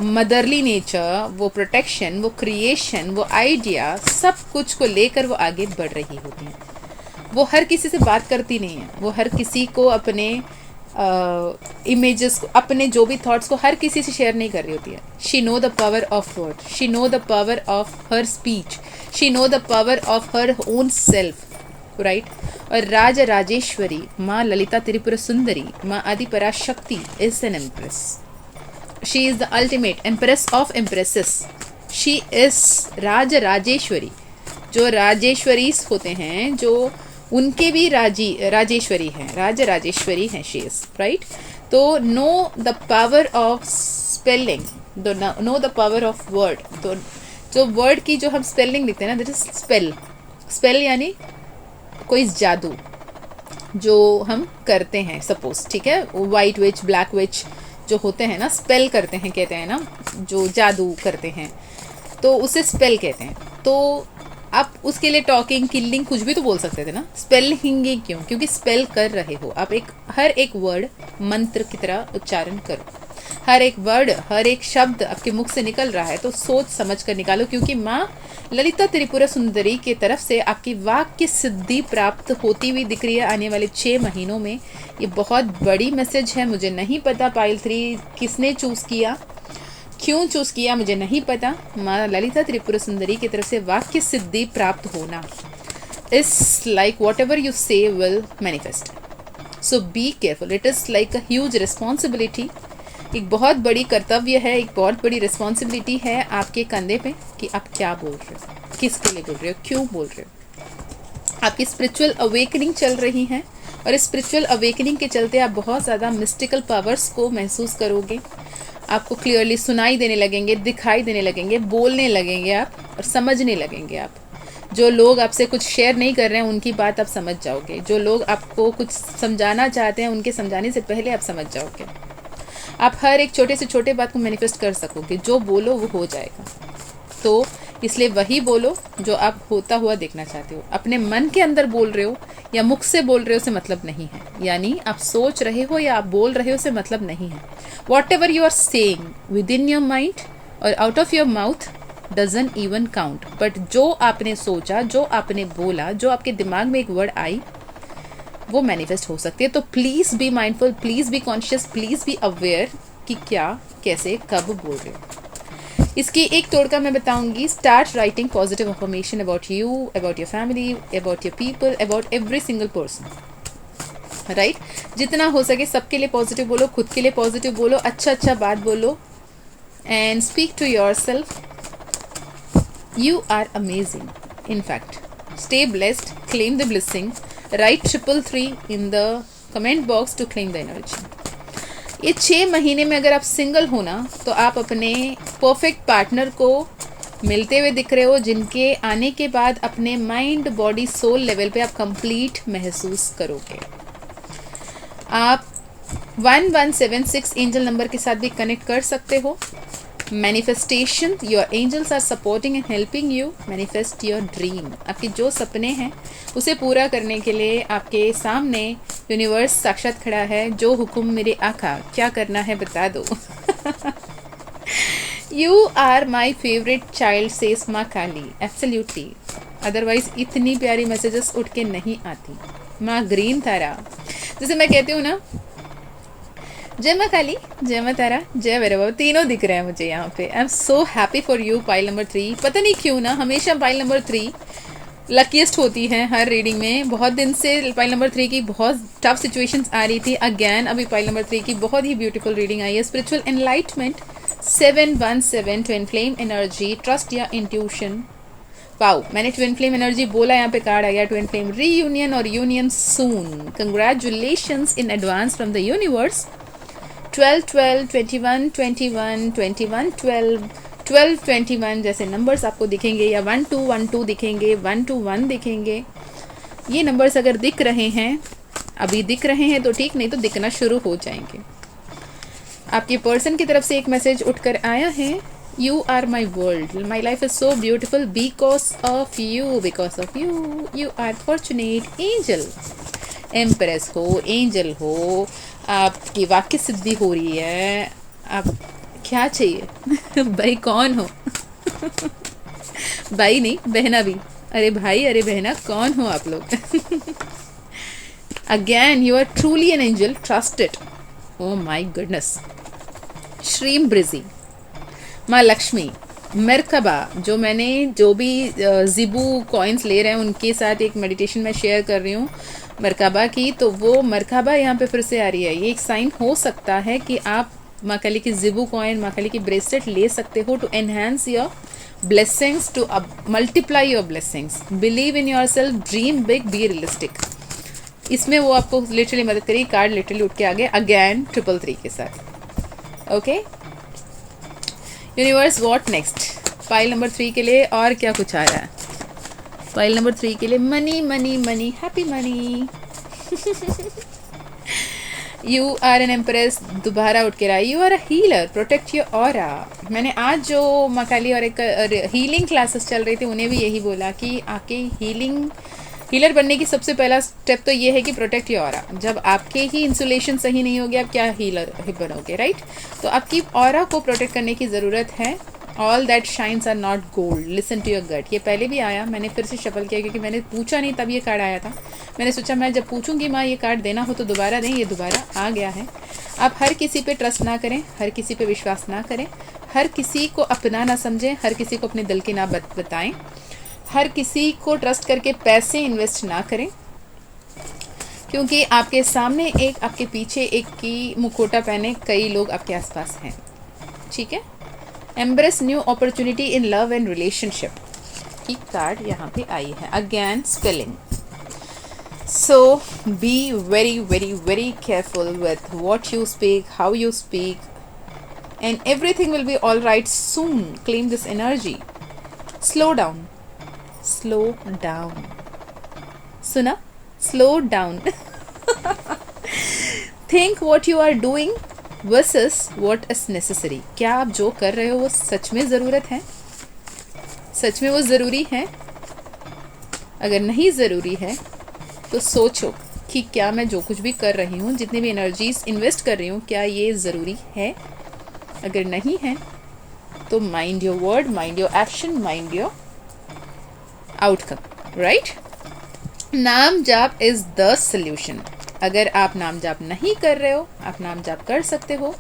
मदरली नेचर, वो प्रोटेक्शन, वो क्रिएशन, वो आइडिया, सब कुछ को लेकर वो आगे बढ़ रही होती हैं। वो हर किसी से बात करती नहीं है, वो हर किसी को अपने इमेजेस को, अपने जो भी थॉट्स को हर किसी से शेयर नहीं कर रही होती है। She know the power of word, she know the power of her speech, she know the power of her own self, right. और राज राजेश्वरी माँ Lalita Tripura Sundari, Maa Adi Parashakti is an empress. She is the ultimate empress of empresses. She is Raj Rajeshwari. जो राजेश्वरीज होते हैं, जो उनके भी राजेश्वरी हैं, राज राजेश्वरी हैं शी इज़, राइट। तो know the power of spelling, know the power of word. तो जो वर्ड की जो हम स्पेलिंग लिखते हैं ना, दैट इज स्पेल। स्पेल यानी कोई जादू जो हम करते हैं, सपोज, ठीक है, वाइट विच, ब्लैक विच जो होते हैं ना, स्पेल करते हैं, कहते हैं ना, जो जादू करते हैं, तो उसे स्पेल कहते हैं। तो आप उसके लिए टॉकिंग, किलिंग कुछ भी तो बोल सकते थे ना, स्पेलिंग क्यों? क्योंकि स्पेल कर रहे हो आप, हर एक वर्ड मंत्र की तरह उच्चारण करो। हर एक वर्ड, हर एक शब्द आपके मुख से निकल रहा है तो सोच समझ कर निकालो, क्योंकि माँ ललिता त्रिपुरा सुंदरी की तरफ से आपकी वाक्य सिद्धि प्राप्त होती हुई दिख रही है आने वाले 6 महीनों में। ये बहुत बड़ी मैसेज है। मुझे नहीं पता पाइल 3 किसने चूज़ किया, क्यों चूज़ किया मुझे नहीं पता। माँ ललिता त्रिपुरा सुंदरी की तरफ से वाक्य सिद्धि प्राप्त होना is like whatever you say will manifest, so be careful. It is like a huge responsibility. एक बहुत बड़ी कर्तव्य है, एक बहुत बड़ी रिस्पॉन्सिबिलिटी है आपके कंधे पे कि आप क्या बोल रहे हो, किसके लिए बोल रहे हो, क्यों बोल रहे हो। आपकी स्पिरिचुअल अवेकनिंग चल रही है और इस स्पिरिचुअल अवेकनिंग के चलते आप बहुत ज़्यादा मिस्टिकल पावर्स को महसूस करोगे। आपको क्लियरली सुनाई देने लगेंगे, दिखाई देने लगेंगे, बोलने लगेंगे आप और समझने लगेंगे आप। जो लोग आपसे कुछ शेयर नहीं कर रहे हैं उनकी बात आप समझ जाओगे। जो लोग आपको कुछ समझाना चाहते हैं उनके समझाने से पहले आप समझ जाओगे। आप हर एक छोटे से छोटे बात को मैनिफेस्ट कर सकोगे। जो बोलो वो हो जाएगा। तो इसलिए वही बोलो जो आप होता हुआ देखना चाहते हो। अपने मन के अंदर बोल रहे हो या मुख से बोल रहे हो से मतलब नहीं है, यानी आप सोच रहे हो या आप बोल रहे हो से मतलब नहीं है। Whatever you are saying within your mind और out of your mouth doesn't even count, but जो आपने सोचा, जो आपने बोला, जो आपके दिमाग में एक वर्ड आई वो मैनिफेस्ट हो सकती है। तो please be mindful, please be conscious, please be aware कि क्या, कैसे, कब बोल रहे हो। इसकी एक तोड़का मैं बताऊंगी। Start writing positive information about you, about your family, about your people, about every single person. Right, जितना हो सके सबके लिए पॉजिटिव बोलो, खुद के लिए पॉजिटिव बोलो, अच्छा बात बोलो and speak to your self. You are amazing. In fact, stay blessed, claim the blessing. Write 333 in the comment box to claim the energy. ये 6 महीने में अगर आप सिंगल हो ना तो आप अपने परफेक्ट पार्टनर को मिलते हुए दिख रहे हो, जिनके आने के बाद अपने माइंड, बॉडी, सोल लेवल पे आप कंप्लीट महसूस करोगे। आप 1176 एंजल नंबर के साथ भी कनेक्ट कर सकते हो। Manifestation, your angels are supporting and helping you manifest your dream. आपके जो सपने हैं उसे पूरा करने के लिए आपके सामने यूनिवर्स साक्षात खड़ा है। जो हुक्म मेरे आका, क्या करना है बता दो। You are my favourite child says Maa Kali. Absolutely, otherwise इतनी प्यारी मैसेजेस उठ के नहीं आती। माँ ग्रीन तारा, जैसे मैं कहती हूँ ना, जय माँ काली, जय माँ तारा, जय भैरव बाबा, तीनों दिख रहे हैं मुझे यहाँ पे। I am so happy for you. Pile number 3, पता नहीं क्यों ना हमेशा पाइल नंबर 3 लकीस्ट होती है हर रीडिंग में। बहुत दिन से पाइल नंबर 3 की बहुत टफ सिचुएशंस आ रही थी। अगेन अभी पाइल नंबर 3 की बहुत ही ब्यूटीफुल रीडिंग आई है। Spiritual enlightenment 717, twin flame energy, trust या इंट्यूशन। वाओ, मैंने ट्विन फ्लेम एनर्जी बोला, यहाँ पे कार्ड आया ट्विन फ्लेम रीयूनियन और union soon. Congratulations in advance from the universe. 12 12 21 21 21 12 12 21 जैसे नंबर्स आपको दिखेंगे, या 1 2 1 2 दिखेंगे, 1 2 1 दिखेंगे। ये नंबर्स अगर दिख रहे हैं, अभी दिख रहे हैं तो ठीक, नहीं तो दिखना शुरू हो जाएंगे। आपके पर्सन की तरफ से एक मैसेज उठकर आया है। You are my world, my life is so beautiful because of you, because of you. You are fortunate angel. Empress हो, एंजल हो, आपकी वाक्य सिद्धि हो रही है। आप क्या चाहिए? भाई कौन हो? भाई नहीं, बहना भी। अरे भाई, अरे बहना, कौन हो आप लोग? Again you are truly an angel, trust it. Oh my goodness. श्रीम ब्रिजी, माँ लक्ष्मी, मरकबा, जो मैंने जो भी जिबू कॉइन्स ले रहे हैं उनके साथ एक मेडिटेशन में शेयर कर रही हूँ मरकबा की, तो वो मरकबा यहाँ पे फिर से आ रही है। ये एक साइन हो सकता है कि आप माँ काली की जिबू कॉइन, माँ काली की ब्रेसलेट ले सकते हो to enhance your blessings, to multiply your blessings. Believe in your self, dream big, be realistic. इसमें वो आपको लिटरली मदद करेगी। कार्ड लिटरली उठ के आ गए अगेन 333 के साथ। Okay universe, what next? File number 3 के लिए और क्या कुछ आ रहा है? फाइल नंबर 3 के लिए money money money, happy money. You are an empress दोबारा उठ के रहा, you are a healer, protect your aura. मैंने आज जो मकाली और एक हीलिंग क्लासेस चल रही थी उन्हें भी यही बोला कि आके हीलर बनने की सबसे पहला स्टेप तो ये है कि प्रोटेक्ट योर ऑरा। जब आपके ही इंसुलेशन सही नहीं होगी आप क्या हीलर बनोगे, राइट? तो आपकी ऑरा को प्रोटेक्ट करने की ज़रूरत है। All that shines are not gold, listen to your gut. ये पहले भी आया, मैंने फिर से शफल किया क्योंकि मैंने पूछा नहीं तब ये कार्ड आया था। मैंने सोचा मैं जब पूछूंगी माँ ये कार्ड देना हो तो दोबारा दें, ये दोबारा आ गया है। आप हर किसी पे ट्रस्ट ना करें, हर किसी पे विश्वास ना करें, हर किसी को अपना ना समझें, हर किसी को अपने दिल की ना बताएं, हर किसी को ट्रस्ट करके पैसे इन्वेस्ट ना करें, क्योंकि आपके सामने एक, आपके पीछे एक की मुखोटा पहने कई लोग आपके आसपास हैं। ठीक है? Embrace new opportunity in love and relationship की कार्ड यहाँ पे आई है। Again spelling, so be very very very careful with what you speak, how you speak, and everything will be all right soon. Claim this energy. Slow down, slow down, सुना? Slow down. Think what you are doing versus what is necessary. क्या आप जो कर रहे हो वो सच में ज़रूरत है? सच में वो ज़रूरी है? अगर नहीं ज़रूरी है तो सोचो कि क्या मैं जो कुछ भी कर रही हूँ, जितनी भी एनर्जीज इन्वेस्ट कर रही हूँ, क्या ये ज़रूरी है? अगर नहीं है तो mind your word, mind your action, mind your outcome, right? नाम जाप इज़ द सोल्यूशन। अगर आप नाम जाप नहीं कर रहे हो, आप नाम जाप कर सकते हो।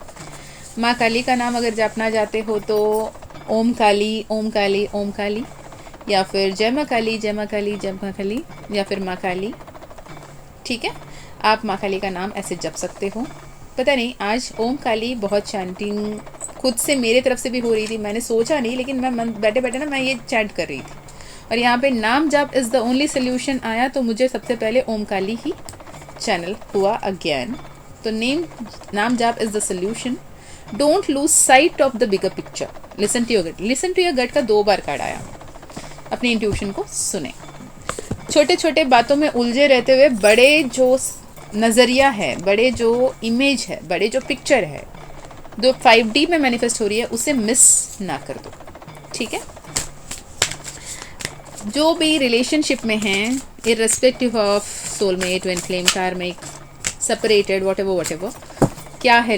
माँ काली का नाम अगर जापना चाहते हो तो ओम काली, ओम काली, ओम काली, या फिर जय माँ काली, जय माँ काली, जय माँ काली, या फिर माँ काली। ठीक है? आप माँ काली का नाम ऐसे जप सकते हो। पता नहीं आज ओम काली बहुत चैंटिंग खुद से मेरे तरफ से भी हो रही थी, मैंने सोचा नहीं, लेकिन मैं बैठे बैठे ना मैं ये चैंट कर रही थी और यहाँ पे नाम जाप इज़ द ओनली सोल्यूशन आया तो मुझे सबसे पहले ओम काली ही चैनल हुआ अगेन। तो नाम जाप is the solution. Don't lose sight of the bigger picture. Listen to your gut. Listen to your gut का 2 बार कार्ड आया। अपनी इंट्यूशन को सुने। छोटे छोटे बातों में उलझे रहते हुए बड़े जो नज़रिया है, बड़े जो इमेज है, बड़े जो पिक्चर है, जो 5D में मैनिफेस्ट हो रही है, उसे मिस ना कर दो। ठीक है? जो भी रिलेशनशिप में हैं, irrespective of soulmate, twin flame, karmic, separated, whatever, क्या है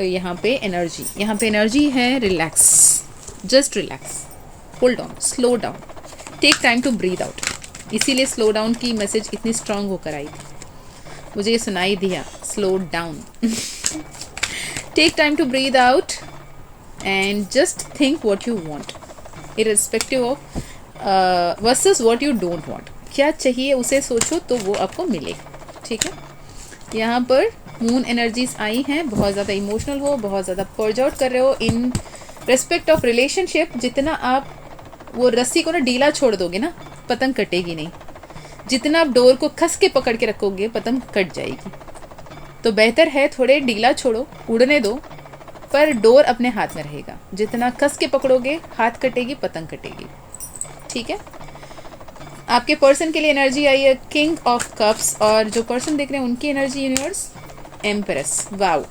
यहाँ पे एनर्जी? यहाँ पे एनर्जी है relax, just relax, hold on, slow down, take time to breathe out. इसीलिए स्लो डाउन की मैसेज इतनी स्ट्रांग होकर आई थी, मुझे ये सुनाई दिया, slow down. Take time to breathe out and just think what you want, irrespective of versus what you don't want. क्या चाहिए उसे सोचो तो वो आपको मिलेगा। ठीक है? यहाँ पर मून एनर्जीज आई हैं, बहुत ज़्यादा इमोशनल हो, बहुत ज़्यादा पर्ज आउट कर रहे हो इन रेस्पेक्ट ऑफ रिलेशनशिप। जितना आप वो रस्सी को ना ढीला छोड़ दोगे ना, पतंग कटेगी नहीं। जितना आप डोर को खस के पकड़ के रखोगे, पतंग कट जाएगी। तो बेहतर है थोड़े ढीला छोड़ो, उड़ने दो, पर डोर अपने हाथ में रहेगा। जितना कस के पकड़ोगे हाथ कटेगी, पतंग कटेगी। ठीक है? आपके पर्सन के लिए एनर्जी आई है किंग ऑफ कप्स, और जो पर्सन देख रहे हैं उनकी एनर्जी यूनिवर्स एम्प्रेस। वाओ,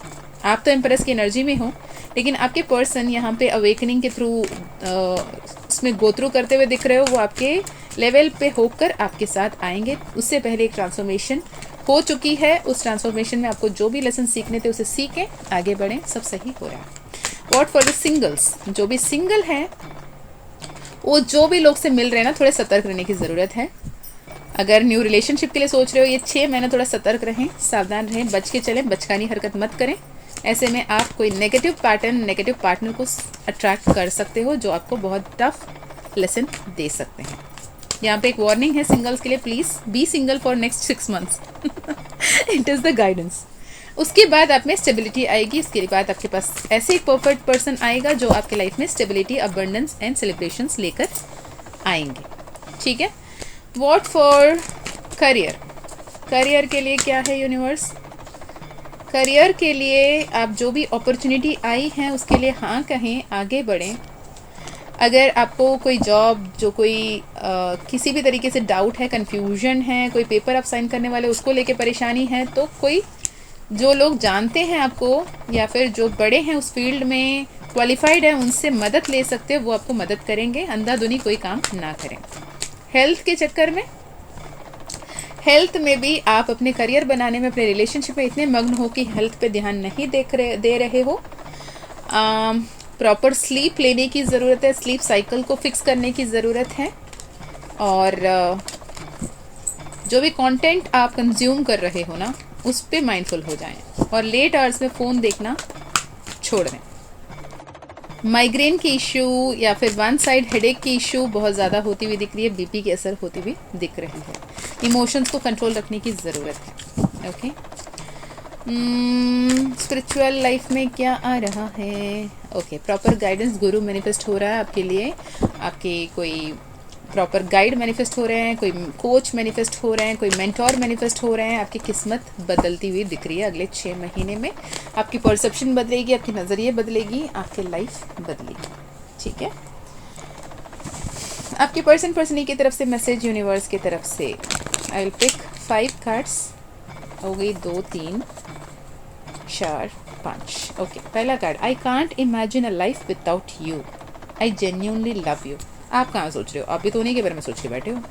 आप तो एम्प्रेस की एनर्जी में हो, लेकिन आपके पर्सन यहाँ पे अवेकनिंग के थ्रू इसमें गो थ्रू करते हुए दिख रहे हो। वो आपके लेवल पे होकर आपके साथ आएंगे। उससे पहले एक ट्रांसफॉर्मेशन हो चुकी है, उस ट्रांसफॉर्मेशन में आपको जो भी लेसन सीखने थे उसे सीखें, आगे बढ़ें, सब सही हो रहा है। वॉट फॉर द सिंगल्स, जो भी सिंगल हैं, वो जो भी लोग से मिल रहे हैं ना, थोड़े सतर्क रहने की ज़रूरत है। अगर न्यू रिलेशनशिप के लिए सोच रहे हो, ये 6 महीने थोड़ा सतर्क रहें, सावधान रहें, बच के चलें, बचकानी हरकत मत करें। ऐसे में आप कोई नेगेटिव पैटर्न, नेगेटिव पार्टनर को अट्रैक्ट कर सकते हो जो आपको बहुत टफ लेसन दे सकते हैं। यहाँ पे एक वार्निंग है सिंगल्स के लिए, please be single for next 6 months. It is the guidance. उसके बाद आप में स्टेबिलिटी आएगी। इसके बाद आपके पास ऐसे एक परफेक्ट पर्सन आएगा जो आपके लाइफ में स्टेबिलिटी, अबंडेंस एंड सेलिब्रेशंस लेकर आएंगे। ठीक है? वॉट फॉर करियर, करियर के लिए क्या है यूनिवर्स? करियर के लिए आप जो भी अपॉर्चुनिटी आई हैं उसके लिए हाँ कहें, आगे बढ़ें। अगर आपको कोई जॉब, जो कोई किसी भी तरीके से डाउट है, कन्फ्यूजन है, कोई पेपर आप साइन करने वाले उसको लेके परेशानी है, तो कोई जो लोग जानते हैं आपको या फिर जो बड़े हैं उस फील्ड में, क्वालिफाइड है, उनसे मदद ले सकते हो, वो आपको मदद करेंगे। अंधाधुनी कोई काम ना करें। हेल्थ के चक्कर में, हेल्थ में भी आप अपने करियर बनाने में, अपने रिलेशनशिप में इतने मग्न हो कि हेल्थ पे ध्यान नहीं दे रहे हो। प्रॉपर स्लीप लेने की ज़रूरत है, स्लीप साइकिल को फिक्स करने की ज़रूरत है। और जो भी कंटेंट आप कंज्यूम कर रहे हो ना, उस पे माइंडफुल हो जाएं और लेट आवर्स में फ़ोन देखना छोड़ दें। माइग्रेन की इश्यू या फिर वन साइड हेडेक की इश्यू बहुत ज़्यादा होती हुई दिख रही है, बीपी की असर होती हुई दिख रही है। इमोशंस को कंट्रोल रखने की ज़रूरत है। ओके, स्पिरिचुअल लाइफ में क्या आ रहा है? ओके, प्रॉपर गाइडेंस, गुरु मैनिफेस्ट हो रहा है आपके लिए, आपके कोई प्रॉपर गाइड मैनिफेस्ट हो रहे हैं, कोई कोच मैनिफेस्ट हो रहे हैं, कोई मेंटोर मैनिफेस्ट हो रहे हैं। आपकी किस्मत बदलती हुई दिख रही है अगले 6 महीने में। आपकी परसेप्शन बदलेगी, आपके नज़रिए बदलेगी, आपकी लाइफ बदलेगी। ठीक है, आपके पर्सनली की तरफ से मैसेज, यूनिवर्स की तरफ से। I will pick 5 cards. हो गई 2, 3, 4, 5। ओके, पहला card, I can't imagine a life without you, I genuinely love you. आप कहाँ सोच रहे हो? आप भी तो उन्हीं के बारे में सोच के बैठे हो।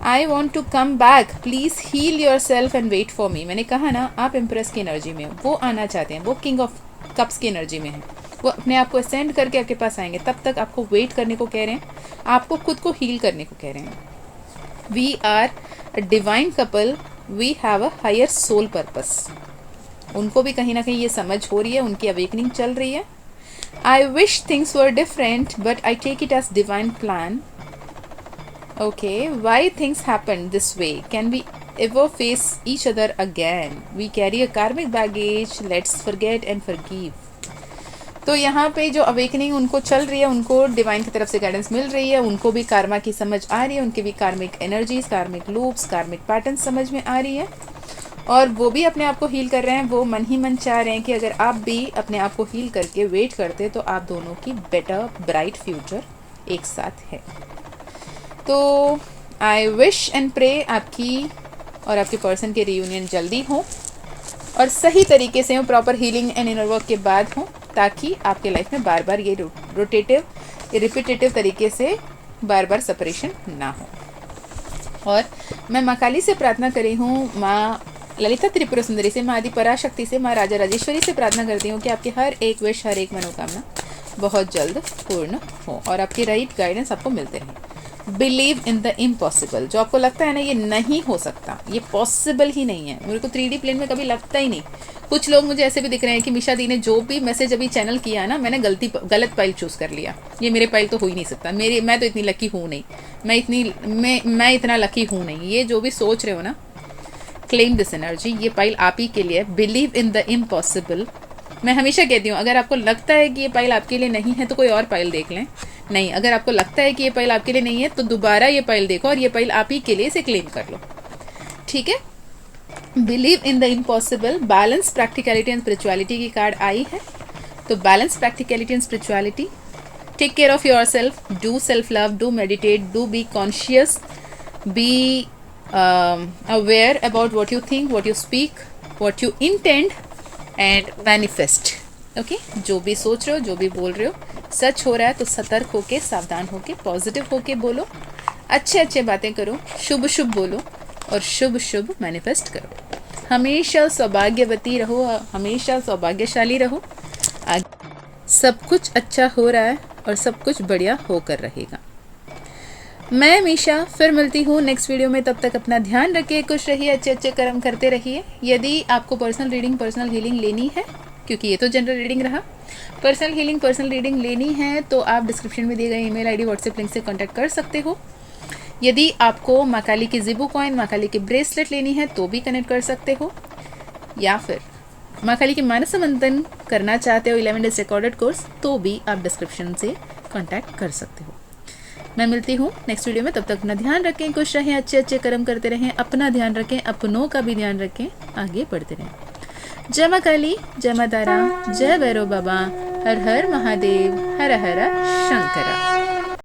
I want to come back, please heal your self and wait for me. मैंने कहा ना, आप इम्प्रेस की एनर्जी में हो, वो आना चाहते हैं, वो किंग ऑफ कप्स की एनर्जी में है, वो अपने आप को असेंड करके आपके पास आएंगे। तब तक आपको वेट करने को कह रहे हैं, आपको खुद को हील करने को कह रहे हैं। We are a divine couple, we have a higher soul purpose. उनको भी कहीं ना कहीं ये समझ हो रही है, उनकी अवेकनिंग चल रही है। I wish things were different, but I take it as divine plan. Okay, why things happened this way? Can we ever face each other again? We carry a karmic baggage. Let's forget and forgive. तो यहाँ पे जो awakening उनको चल रही है, उनको divine की तरफ से गाइडेंस मिल रही है, उनको भी कार्मा की समझ आ रही है, उनके भी कार्मिक एनर्जीज, कार्मिक लूप्स, कार्मिक पैटर्न समझ में आ रही है, और वो भी अपने आप को हील कर रहे हैं। वो मन ही मन चाह रहे हैं कि अगर आप भी अपने आप को हील करके वेट करते तो आप दोनों की बेटर ब्राइट फ्यूचर एक साथ है। तो आई विश एंड प्रे आपकी और आपके पर्सन के रियूनियन जल्दी हो और सही तरीके से हो, proper healing and inner work के बाद हो, ताकि आपके लाइफ में बार बार ये रिपीटेटिव तरीके से बार बार सेपरेशन ना हो। और मैं माँ काली से प्रार्थना करी हूँ, माँ ललिता त्रिपुरा सुंदरी से, माँ आदि पराशक्ति से, माँ राजा राजेश्वरी से प्रार्थना करती हूँ कि आपकी हर एक विश, हर एक मनोकामना बहुत जल्द पूर्ण हो और आपकी राइट गाइडेंस आपको मिलते रहे। Believe in the impossible. जो आपको लगता है ना ये नहीं हो सकता, ये पॉसिबल ही नहीं है, मेरे को 3D प्लेन में कभी लगता ही नहीं। कुछ लोग मुझे ऐसे भी दिख रहे हैं कि मिशा दी ने जो भी मैसेज अभी चैनल किया है ना, मैंने गलत पाइल चूज़ कर लिया, ये मेरे पाइल तो हो ही नहीं सकता, मैं तो इतनी लकी हूँ नहीं, मैं इतना लकी हूँ नहीं। ये जो भी सोच रहे हो ना, क्लेम दिस एनर्जी, ये पाइल आप ही के लिए। Believe in the impossible. मैं हमेशा कहती हूँ, अगर आपको लगता है कि ये पाइल आपके लिए नहीं है तो कोई और पाइल देख लें। नहीं, अगर आपको लगता है कि ये पाइल आपके लिए नहीं है तो दोबारा ये पाइल देखो और ये पाइल आप ही के लिए, इसे क्लेम कर लो। ठीक है, believe in the impossible. Balance, practicality and spirituality की कार्ड आई है, तो balance, practicality and spirituality. Take care of your self, do self love, do meditate, do be conscious, be aware about what you think, what you speak, what you intend and manifest. Okay, जो भी सोच रहे हो, जो भी बोल रहे हो, सच हो रहा है तो सतर्क होके, सावधान होके, पॉजिटिव होके बोलो, अच्छे बातें करो, शुभ बोलो और शुभ मैनिफेस्ट करो। हमेशा सौभाग्यवती रहो, हमेशा सौभाग्यशाली रहो। सब कुछ अच्छा हो रहा है और सब कुछ बढ़िया होकर रहेगा। मैं मीशा फिर मिलती हूँ नेक्स्ट वीडियो में। तब तक अपना ध्यान रखिए, खुश रहिए, अच्छे कर्म करते रहिए। यदि आपको पर्सनल हीलिंग लेनी है, क्योंकि ये तो जनरल रीडिंग रहा, पर्सनल रीडिंग लेनी है तो आप डिस्क्रिप्शन में दिए गए ईमेल आईडी, व्हाट्सएप लिंक से कांटेक्ट कर सकते हो। यदि आपको माँ काली की जिबू कॉइन, माँ काली की ब्रेसलेट लेनी है तो भी कनेक्ट कर सकते हो, या फिर माँ काली की मानस मंथन करना चाहते हो 11 डेज रिकॉर्डेड कोर्स, तो भी आप डिस्क्रिप्शन से कांटेक्ट कर सकते हो। मैं मिलती हूँ नेक्स्ट वीडियो में। तब तक अपना ध्यान रखें, खुश रहें, अच्छे कर्म करते रहें, अपना ध्यान रखें, अपनों का भी ध्यान रखें, आगे बढ़ते रहें। जय माँ काली, जय माँ तारा, जय भैरव बाबा, हर हर महादेव, हर हर शंकरा।